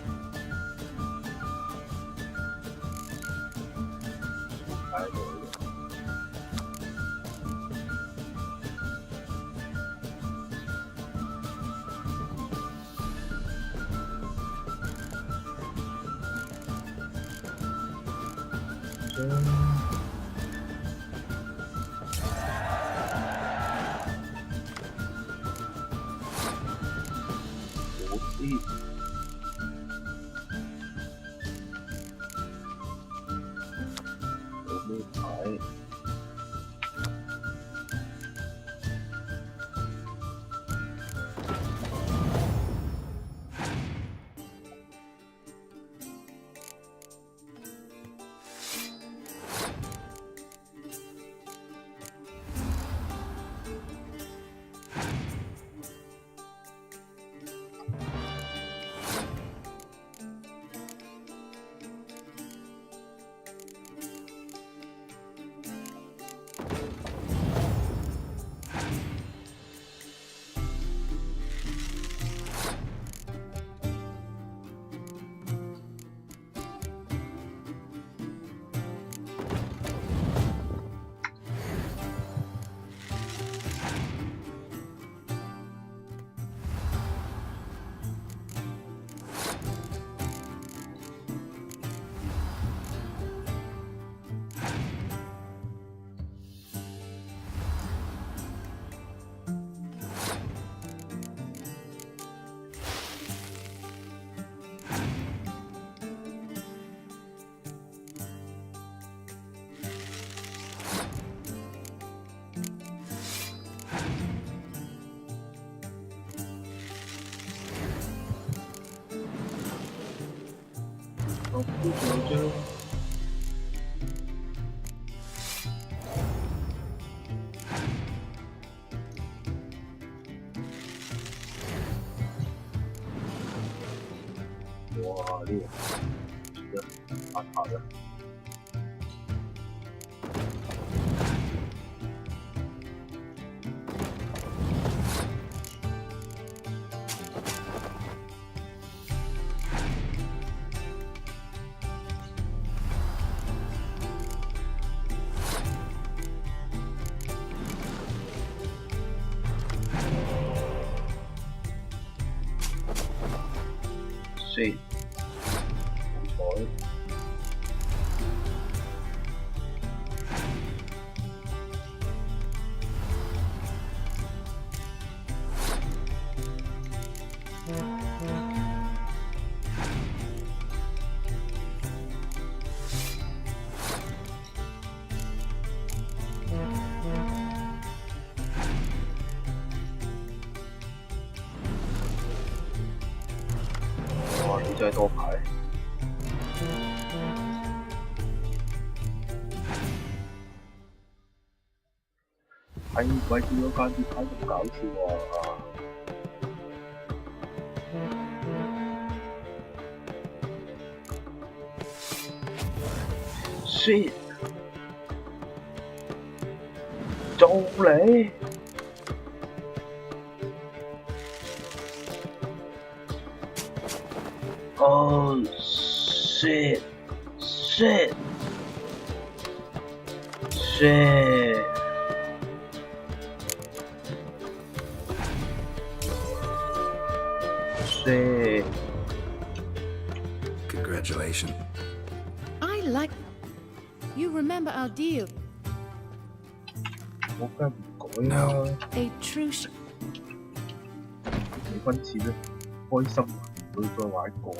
我不觉得。哇，厉害！这个蛮好的。Shit. Boy. Wow, 你再多牌。係鬼叫咗間啲牌咁搞笑啊！Shit！ 做你！Oh shit! Shit! Shit! Shit! Congratulations. I like. You remember our deal? 我梗係唔改啦。 A true. 幾分錢咧，開心唔會再玩過。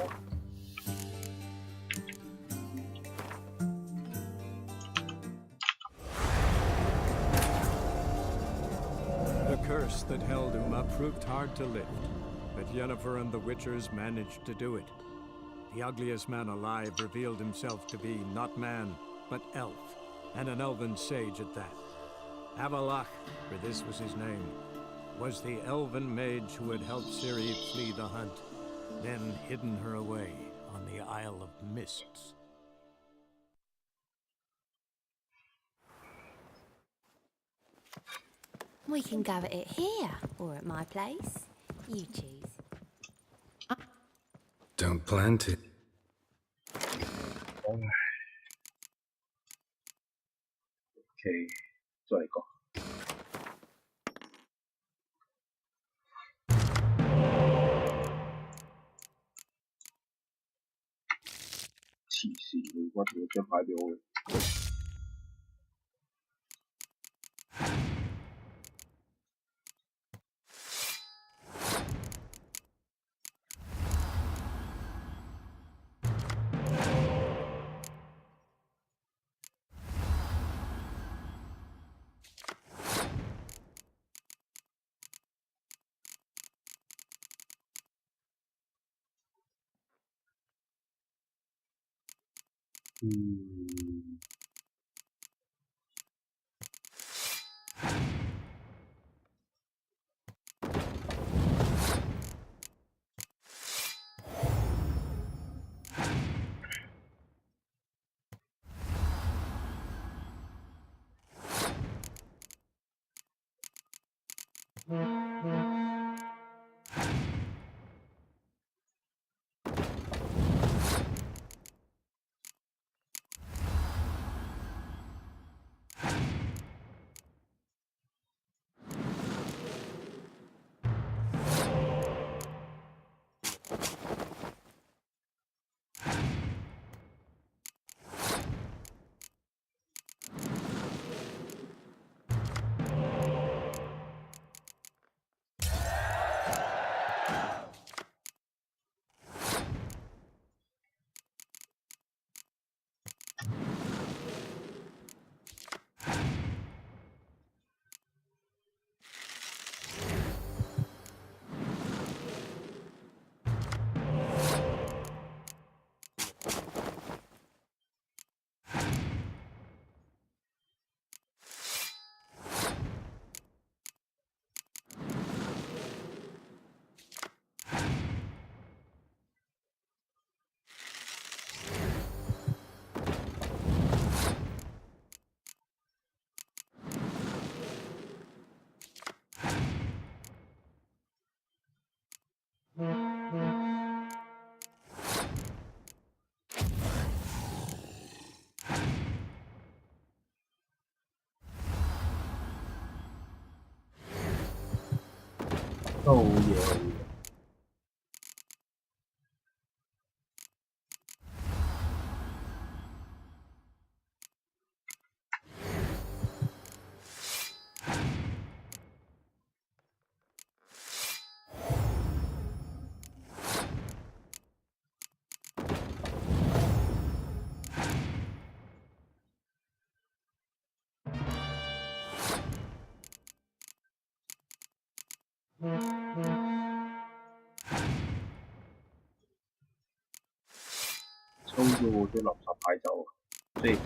The curse that held Uma proved hard to lift, but Yennefer and the Witchers managed to do it. The ugliest man alive revealed himself to be not man, but elf, and an elven sage at that. Avalach, for this was his name, was the elven mage who had helped Ciri flee the hunt, then hidden her away on the Isle of Mists. We can go at it here, or at my place. You choose. Don't plan to. OK，再嚟個。黐線，你屈咗張牌俾我嘅。哦耶！抽咗我啲垃圾牌走啊！即係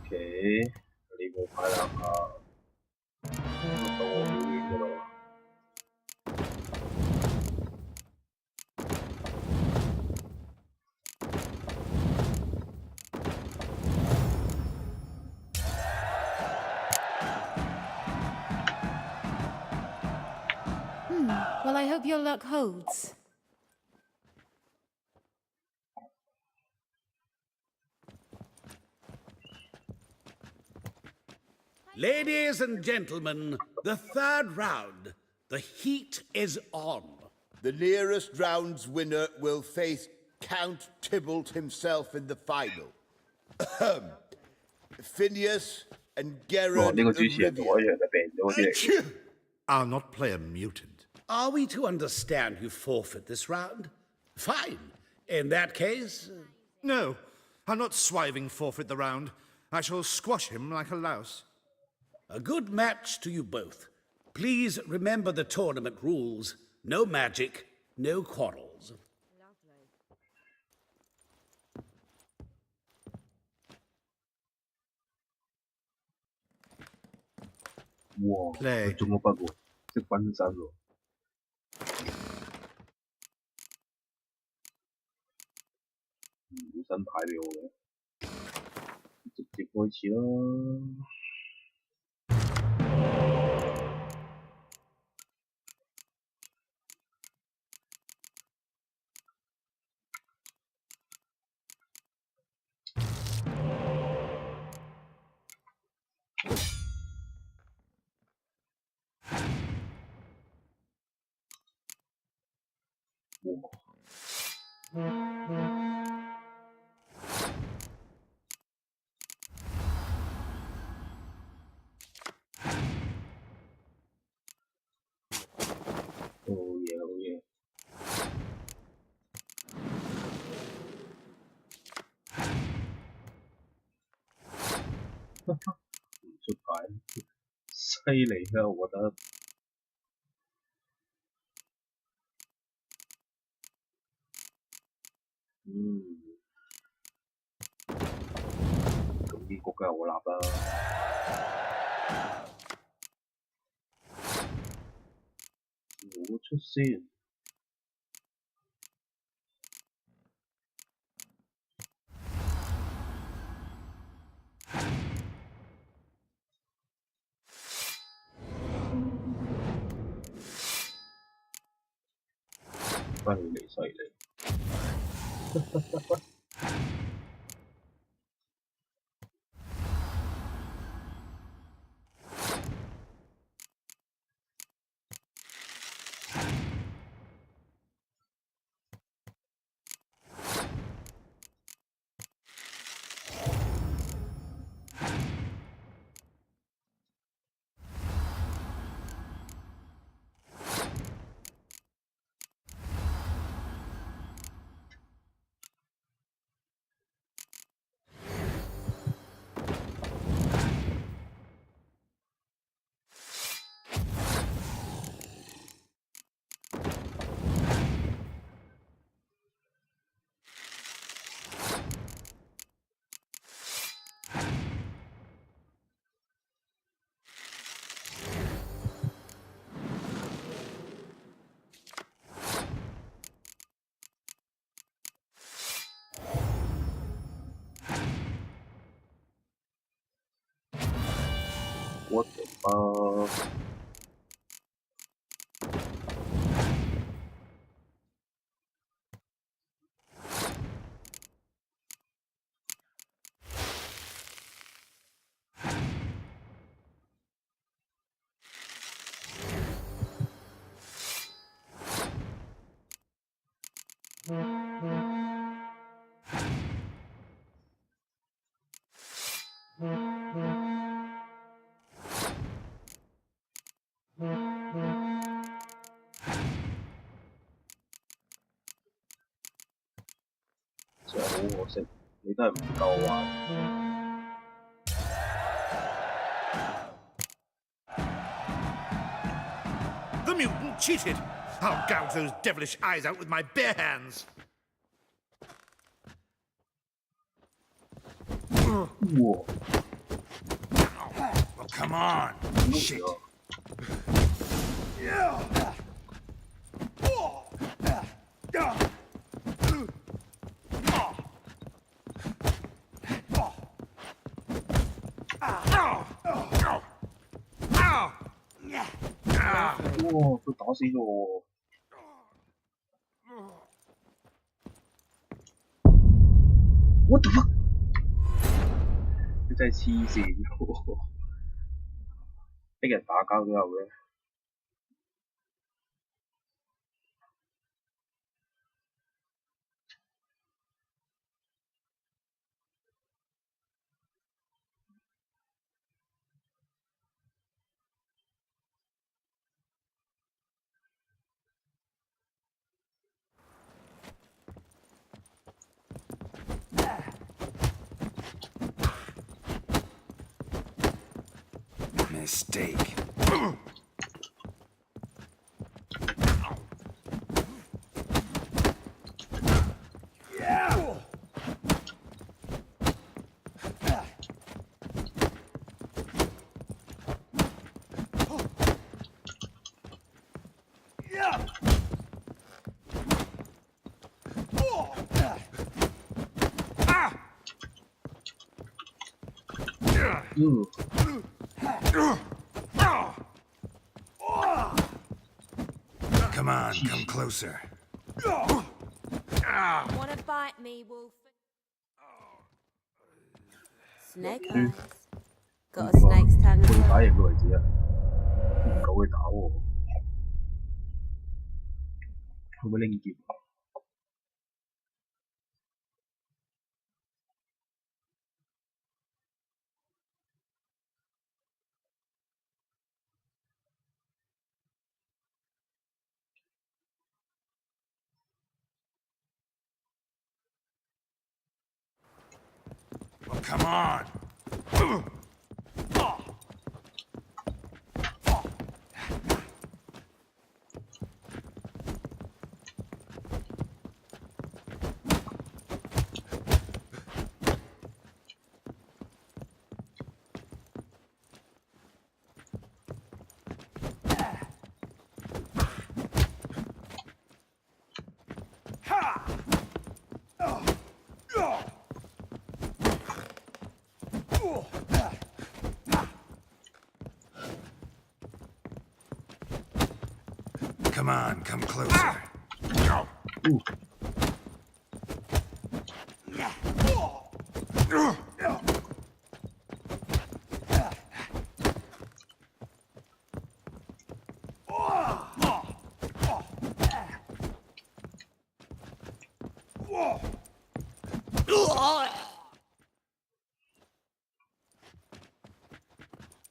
，OK，你冇牌啦啊！到我表演噶啦。Well, I hope your luck holds. Ladies and gentlemen, the third round. The heat is on. The nearest round's winner will face Count Tybalt himself in the final. Phineas and Gerard of Rivia. I'll not play a mutant. Are we to understand you forfeit this round? Fine. In that case... No, I'll not swiving forfeit the round. I shall squash him like a louse. A good match to you both. Please remember the tournament rules. No magic, no quarrels. Play. 中咗筆喎，識分身喎。冇新牌俾我嘅，直接開始啦。好嘢，好嘢。唔出牌，犀利啦！我覺得。咁呢個梗係我立啦。我出先。犀利犀利。What the fuck？真係好可惜，你都係唔夠玩。The mutant cheated! I'll gouge those devilish eyes out with my bare hands! Whoa. Well, come on! Shit! Wow, 佢打死咗我喎！What the fuck？佢真係黐線喎！逼人打交都有嘅。Mistake. Come on, come closer. Wanna bite me, wolf? Snake eyes. Got a snake's tongue. 去打贏嘅位置啊！唔夠佢打喎，可唔可以拎劍啊？Well, come on. Come on, come closer. Ooh.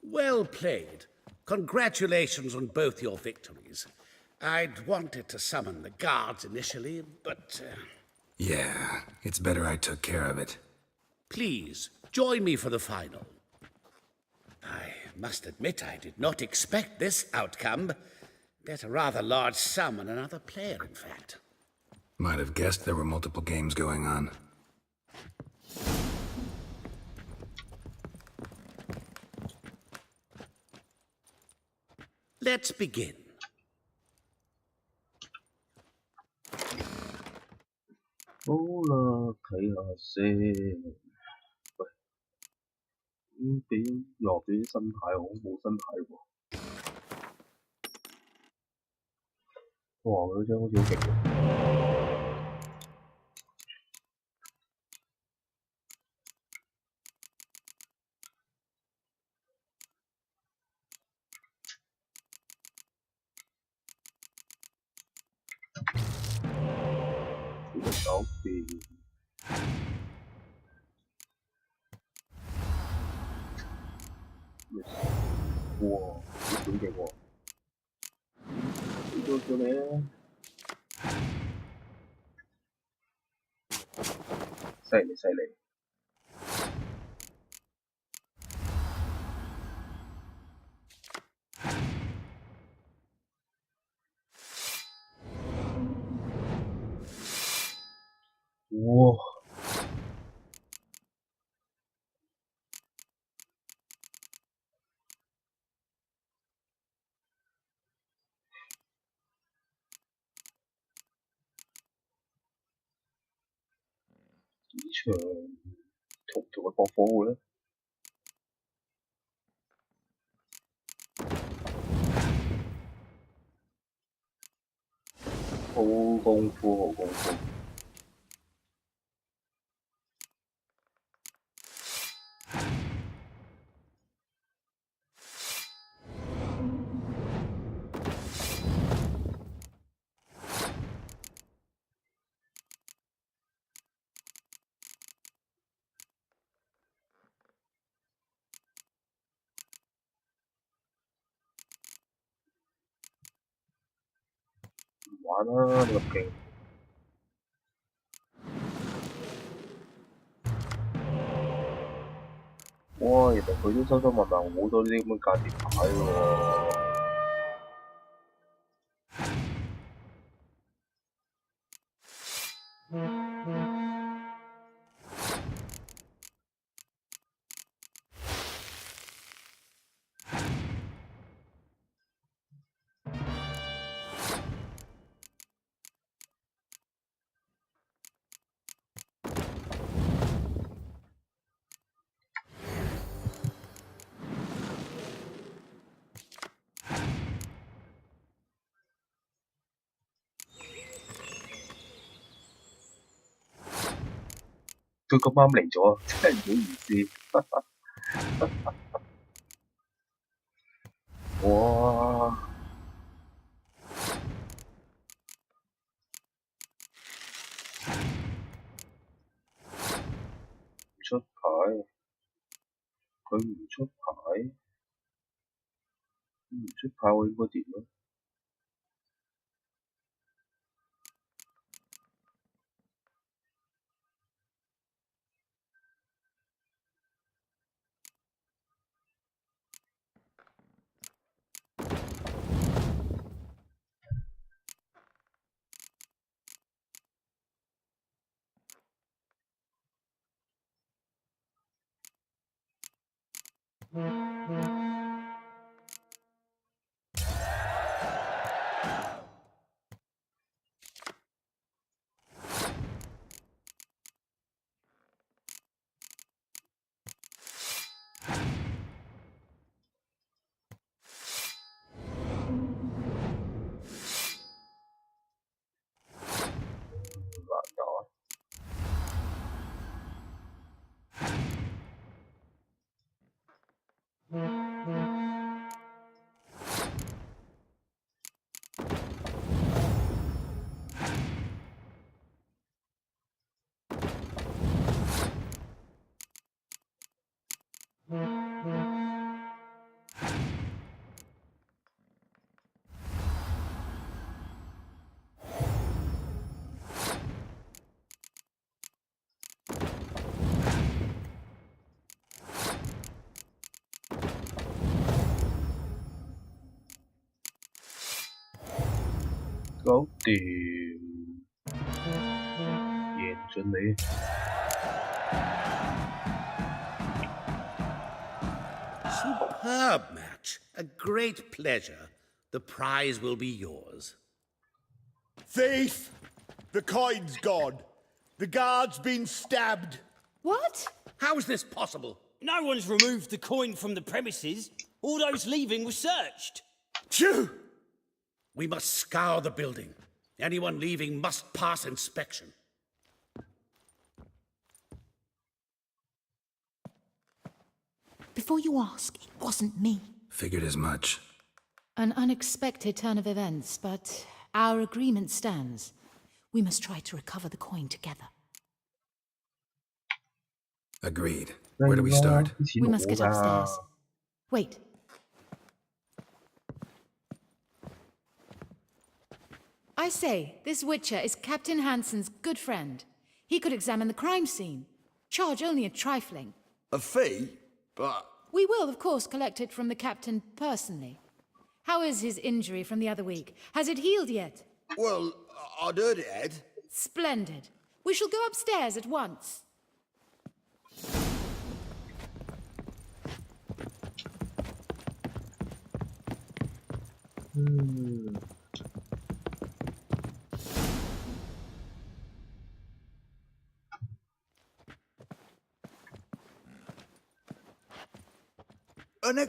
Well played. Congratulations on both your victories. I'd wanted to summon the guards initially, but... Yeah, it's better I took care of it. Please, join me for the final. I must admit I did not expect this outcome. Bet a rather large sum on another player, in fact. Might have guessed there were multiple games going on. Let's begin. 好啦，睇下先。喂，俾又俾啲新牌我，冇新牌喎。哇！嗰張好似好勁喎。搞掂。哇！好勁喎！俾咗你啊！犀利犀利！哇！呢場同唔同佢搏火嘅咧？好功夫，好功夫。唔玩啦，你咁勁！哇！原來佢都收收埋埋好多呢啲咁嘅價錢牌喎。佢咁啱嚟咗，真係唔好意思。哇！唔出牌，佢唔出牌，唔出牌我應該點啊？搞掂，贏盡你。Superb match. A great pleasure. The prize will be yours. Thief! The coin's gone. The guard's been stabbed. What? How is this possible? No one's removed the coin from the premises. All those leaving were searched. Phew! We must scour the building. Anyone leaving must pass inspection. Before you ask, it wasn't me. Figured as much. An unexpected turn of events, but our agreement stands. We must try to recover the coin together. Agreed. Where do we start? We must get upstairs. Wait. I say, this Witcher is Captain Hansen's good friend. He could examine the crime scene. Charge only a trifling. A fee? But... We will, of course, collect it from the captain personally. How is his injury from the other week? Has it healed yet? Well, I'd heard it had. Splendid. We shall go upstairs at once.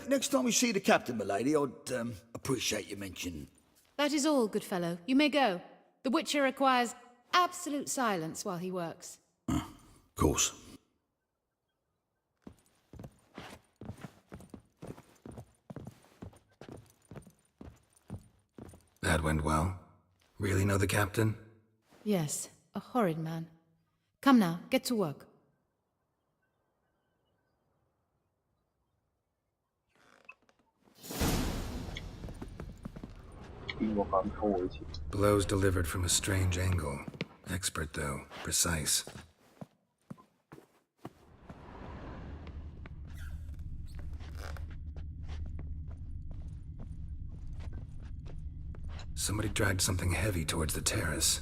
Next time we see the captain, milady, I'd appreciate you mentioning. That is all, good fellow. You may go. The Witcher requires absolute silence while he works. Of course. That went well. Really know the captain? Yes, a horrid man. Come now, get to work. Blows delivered from a strange angle. Expert, though. Precise. Somebody dragged something heavy towards the terrace.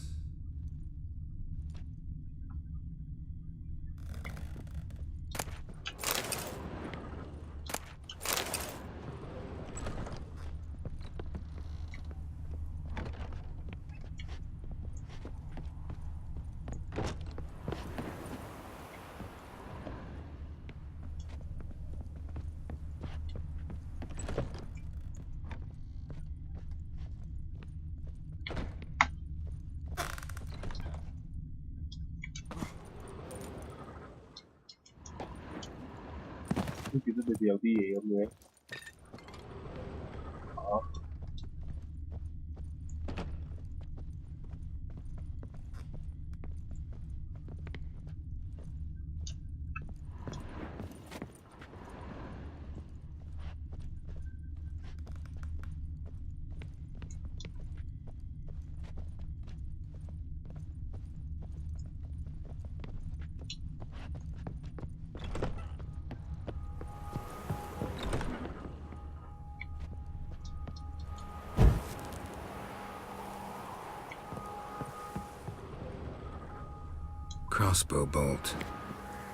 Crossbow bolt.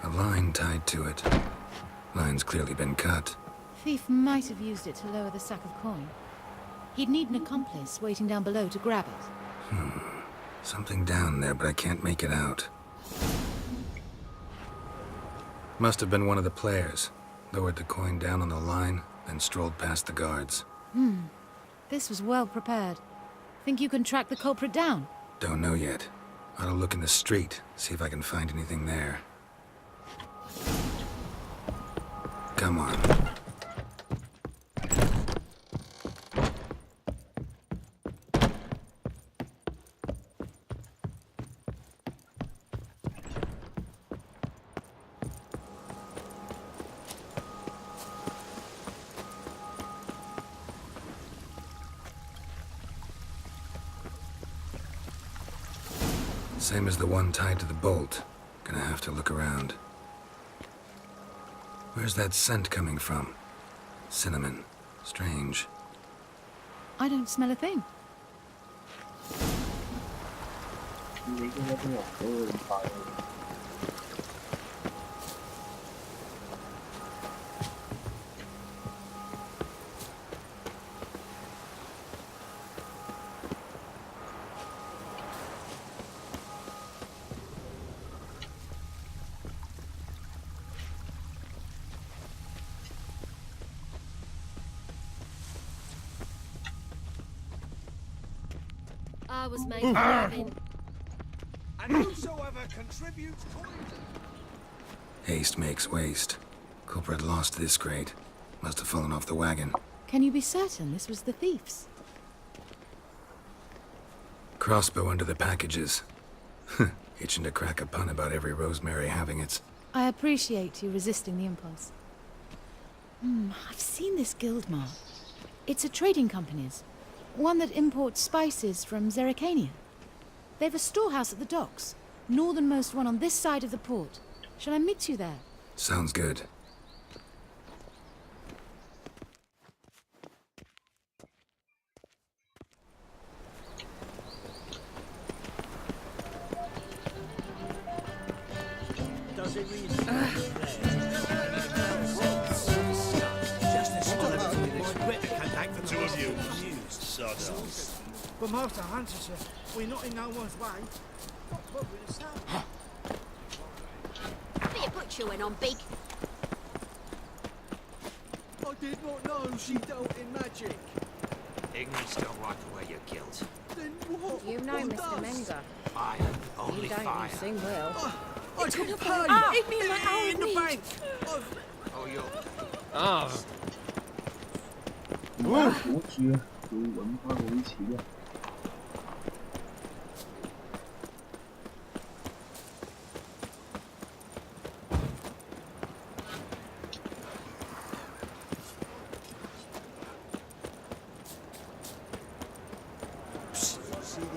A line tied to it. Line's clearly been cut. Thief might have used it to lower the sack of coin. He'd need an accomplice waiting down below to grab it. Something down there, but I can't make it out. Must have been one of the players. Lowered the coin down on the line, then strolled past the guards. This was well prepared. Think you can track the culprit down? Don't know yet. Ought to look in the street, see if I can find anything there. Come on. Same as the one tied to the bolt. Gonna have to look around. Where's that scent coming from? Cinnamon. Strange. I don't smell a thing. I was made for living. And whosoever contributes Haste makes waste. Culprit lost this crate. Must have fallen off the wagon. Can you be certain this was the thief's? Crossbow under the packages. Itching to crack a pun about every rosemary having its... I appreciate you resisting the impulse. I've seen this guild mark. It's a trading company's. One that imports spices from Zerrikania. They've a storehouse at the docks. Northernmost one on this side of the port. Shall I meet you there? Sounds good. Does it really? Just this one of the two of you. Sodos. But Master Hunter, sir, we're not in no one's way. Not bothering us now. Be a butcher went on big. I did not know she dealt in magic. Ignorance don't wipe away your guilt. Then what? You know, what Mr. does? Menga. Fire, only You don't, fire. you sing well. I can pay. Give me my hour in the meat. bank. Oh, you. Ah. 我知有文化围棋啊。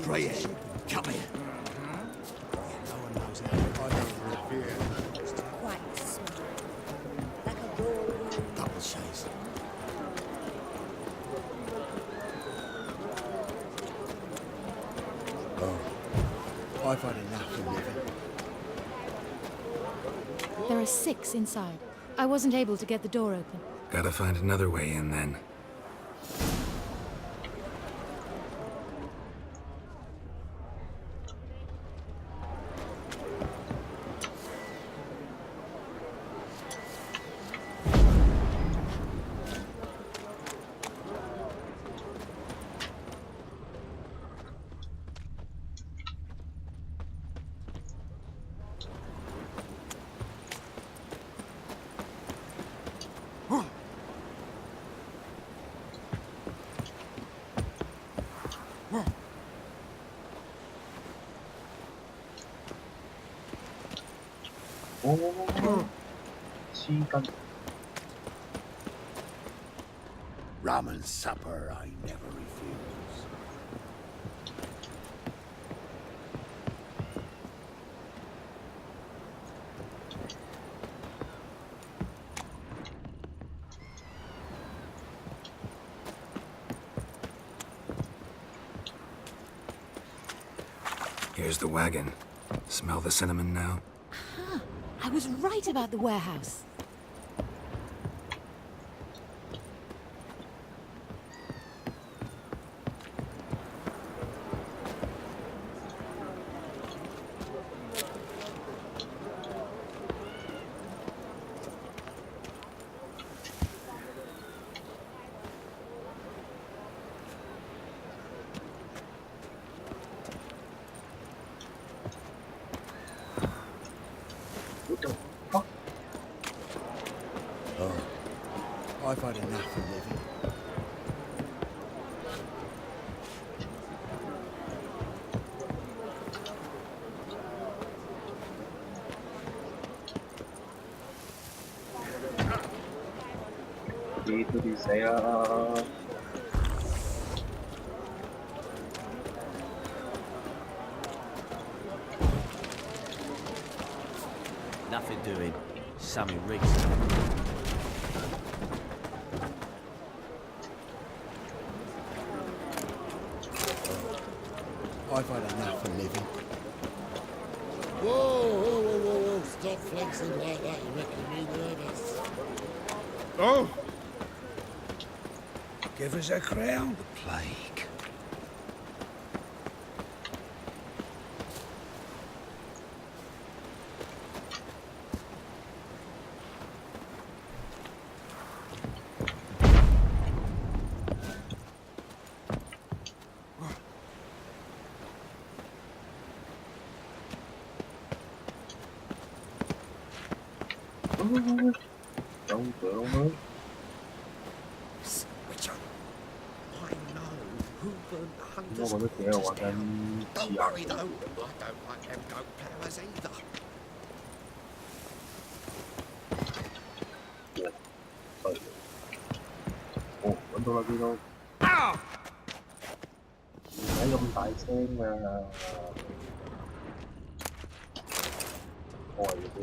Greyhead, come here. No one knows how I don't revere. Quite small. Like a raw Double chase. Oh, I've had enough of living. There are 6 inside. I wasn't able to get the door open. Gotta find another way in then. Ramen supper I never refuse. Here's the wagon. Smell the cinnamon now? I was right about the warehouse. I've had enough of living. Itu di saya. Nothing doing. Sammy Riggs. I've had enough of living. Whoa, whoa, whoa, whoa, whoa. Stop flexing like that. You're making me nervous. Oh! Give us a crown. The plague. 走上去。 Witcher, I know who burnt the 我 hunter's 覺得自己係玩 quarters 緊 down. 刺 Don't 眼 worry though, I don't like them goat powers either. 係。哦，揾到啦呢度。唔使咁大聲啊！我係嗰啲。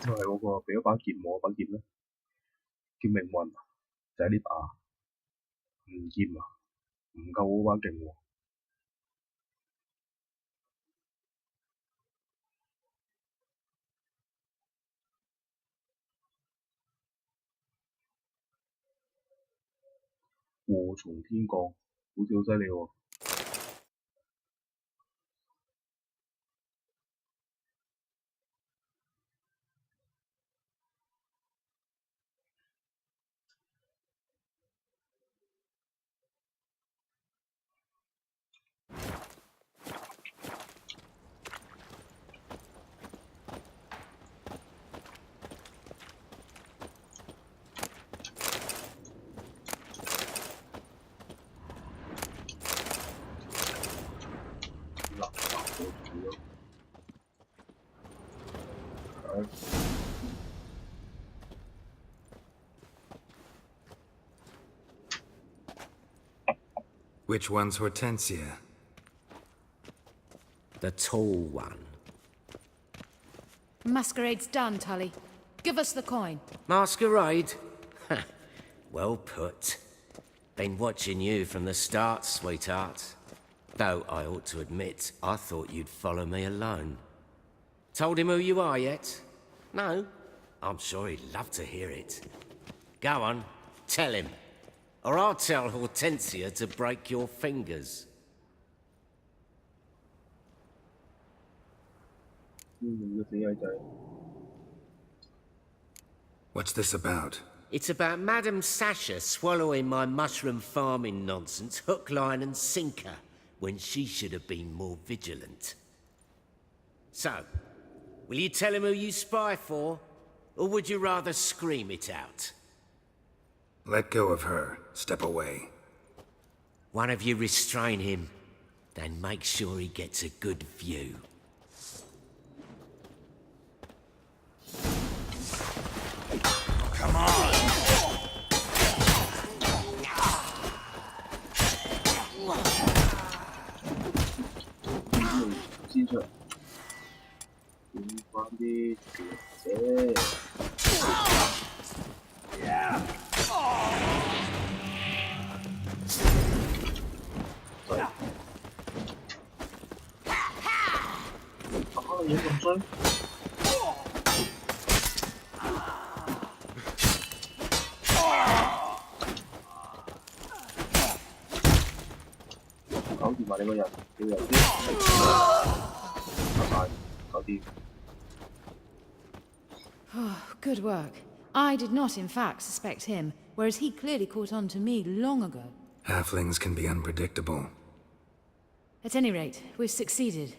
就係嗰個俾咗把劍我，把劍咧叫命運啊，就係呢把唔劍啊，唔夠嗰把勁喎。禍從天降，好似好犀利喎。Which one's Hortensia? The tall one. Masquerade's done, Tully. Give us the coin. Masquerade? Well put. Been watching you from the start, sweetheart. Though I ought to admit, I thought you'd follow me alone. Told him who you are yet? No? I'm sure he'd love to hear it. Go on, tell him. Or I'll tell Hortensia to break your fingers. What's this about? It's about Madame Sasha swallowing my mushroom farming nonsense hook, line and sinker, when she should have been more vigilant. So, will you tell him who you spy for, or would you rather scream it out? Let go of her. Step away. One of you restrain him, then make sure he gets a good view. Come on! Yeah. 嘢咁衰？搞掂埋你個人，你個人先，拜拜，搞掂。 Oh, good work. I did not, in fact, suspect him, whereas he clearly caught on to me long ago. Halflings can be unpredictable. At any rate, we've succeeded.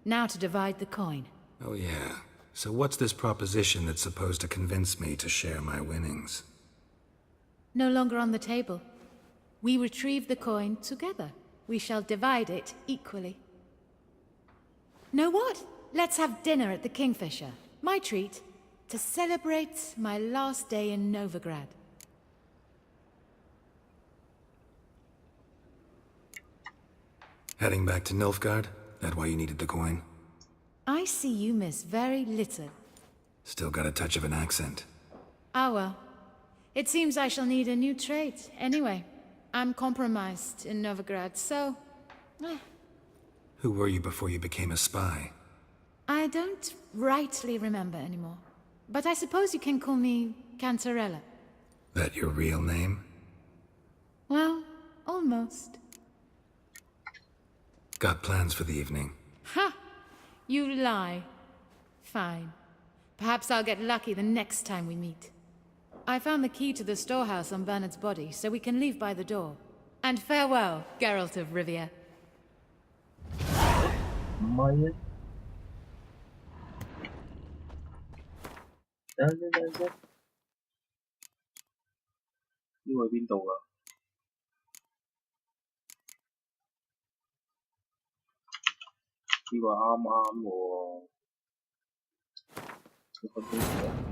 Now to divide the coin. Oh yeah. So what's this proposition that's supposed to convince me to share my winnings? No longer on the table. We retrieve the coin together. We shall divide it equally. Know what? Let's have dinner at the Kingfisher. My treat. To celebrate my last day in Novigrad. Heading back to Nilfgaard? That why you needed the coin? I see you miss very little. Still got a touch of an accent. Ah well. It seems I shall need a new trait. Anyway, I'm compromised in Novigrad, so... Who were you before you became a spy? I don't rightly remember anymore. But I suppose you can call me Cantarella. That your real name? Well, almost. Got plans for the evening? Ha! You lie. Fine. Perhaps I'll get lucky the next time we meet. I found the key to the storehouse on Bernard's body, so we can leave by the door. And farewell, Geralt of Rivia. 咪啊？等陣等陣，呢個喺邊度㗎？呢個啱啱喎，一分鐘前。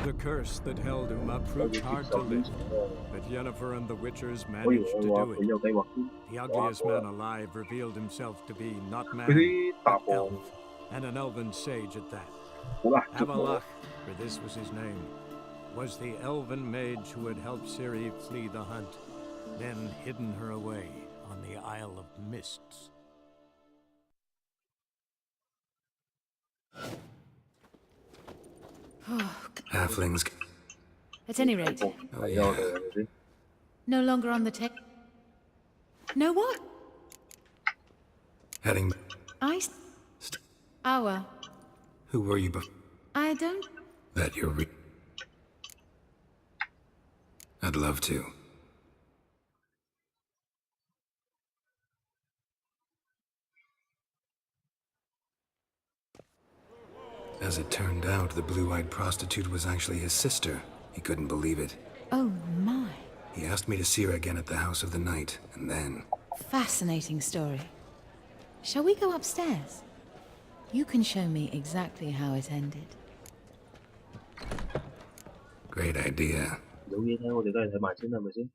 The curse that held Uma proved hard to lift, but Yennefer and the Witchers managed to do it. The ugliest man alive revealed himself to be not man, but elf, and an elven sage at that. Avalach, for this was his name, was the elven mage who had helped Ciri flee the hunt, then hidden her away on the Isle of Mists. Halflings. At any rate, Oh, yeah. no longer on the tech. No what? Heading. Our. Who were you before? I don't. That you're I'd love to. As it turned out, the blue-eyed prostitute was actually his sister. He couldn't believe it. Oh my. He asked me to see her again at the House of the Night, and then... Fascinating story. Shall we go upstairs? You can show me exactly how it ended. Great idea. 有嘢睇，我哋梗係睇埋先，係咪先？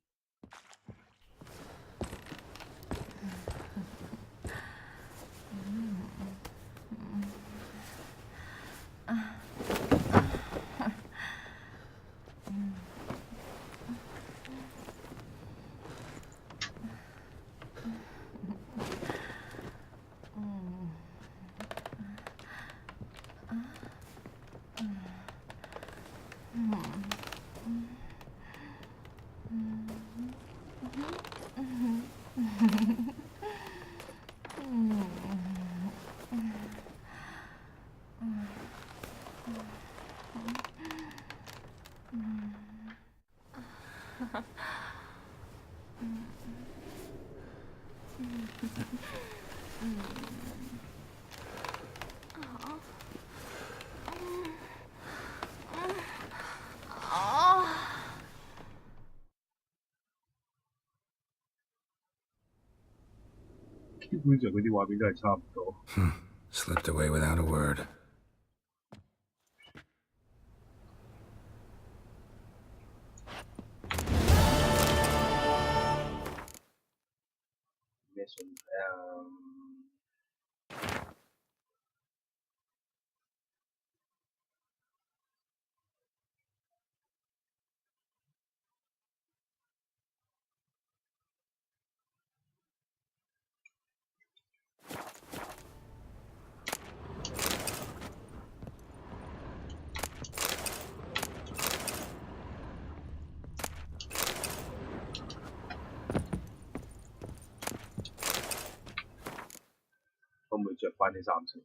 基本上佢啲畫面都係差唔多。Slipped away without a word. Mission. 可唔可以着翻啲衫先？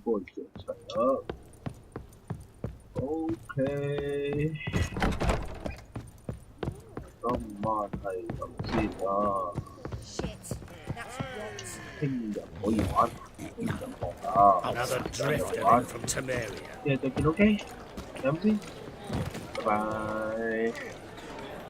幫佢着齊啦。OK， 今晚係咁先啦。聽日可以玩，聽日放假。Another drifter from Temeria. 聽日再見 OK， 飲先，拜拜。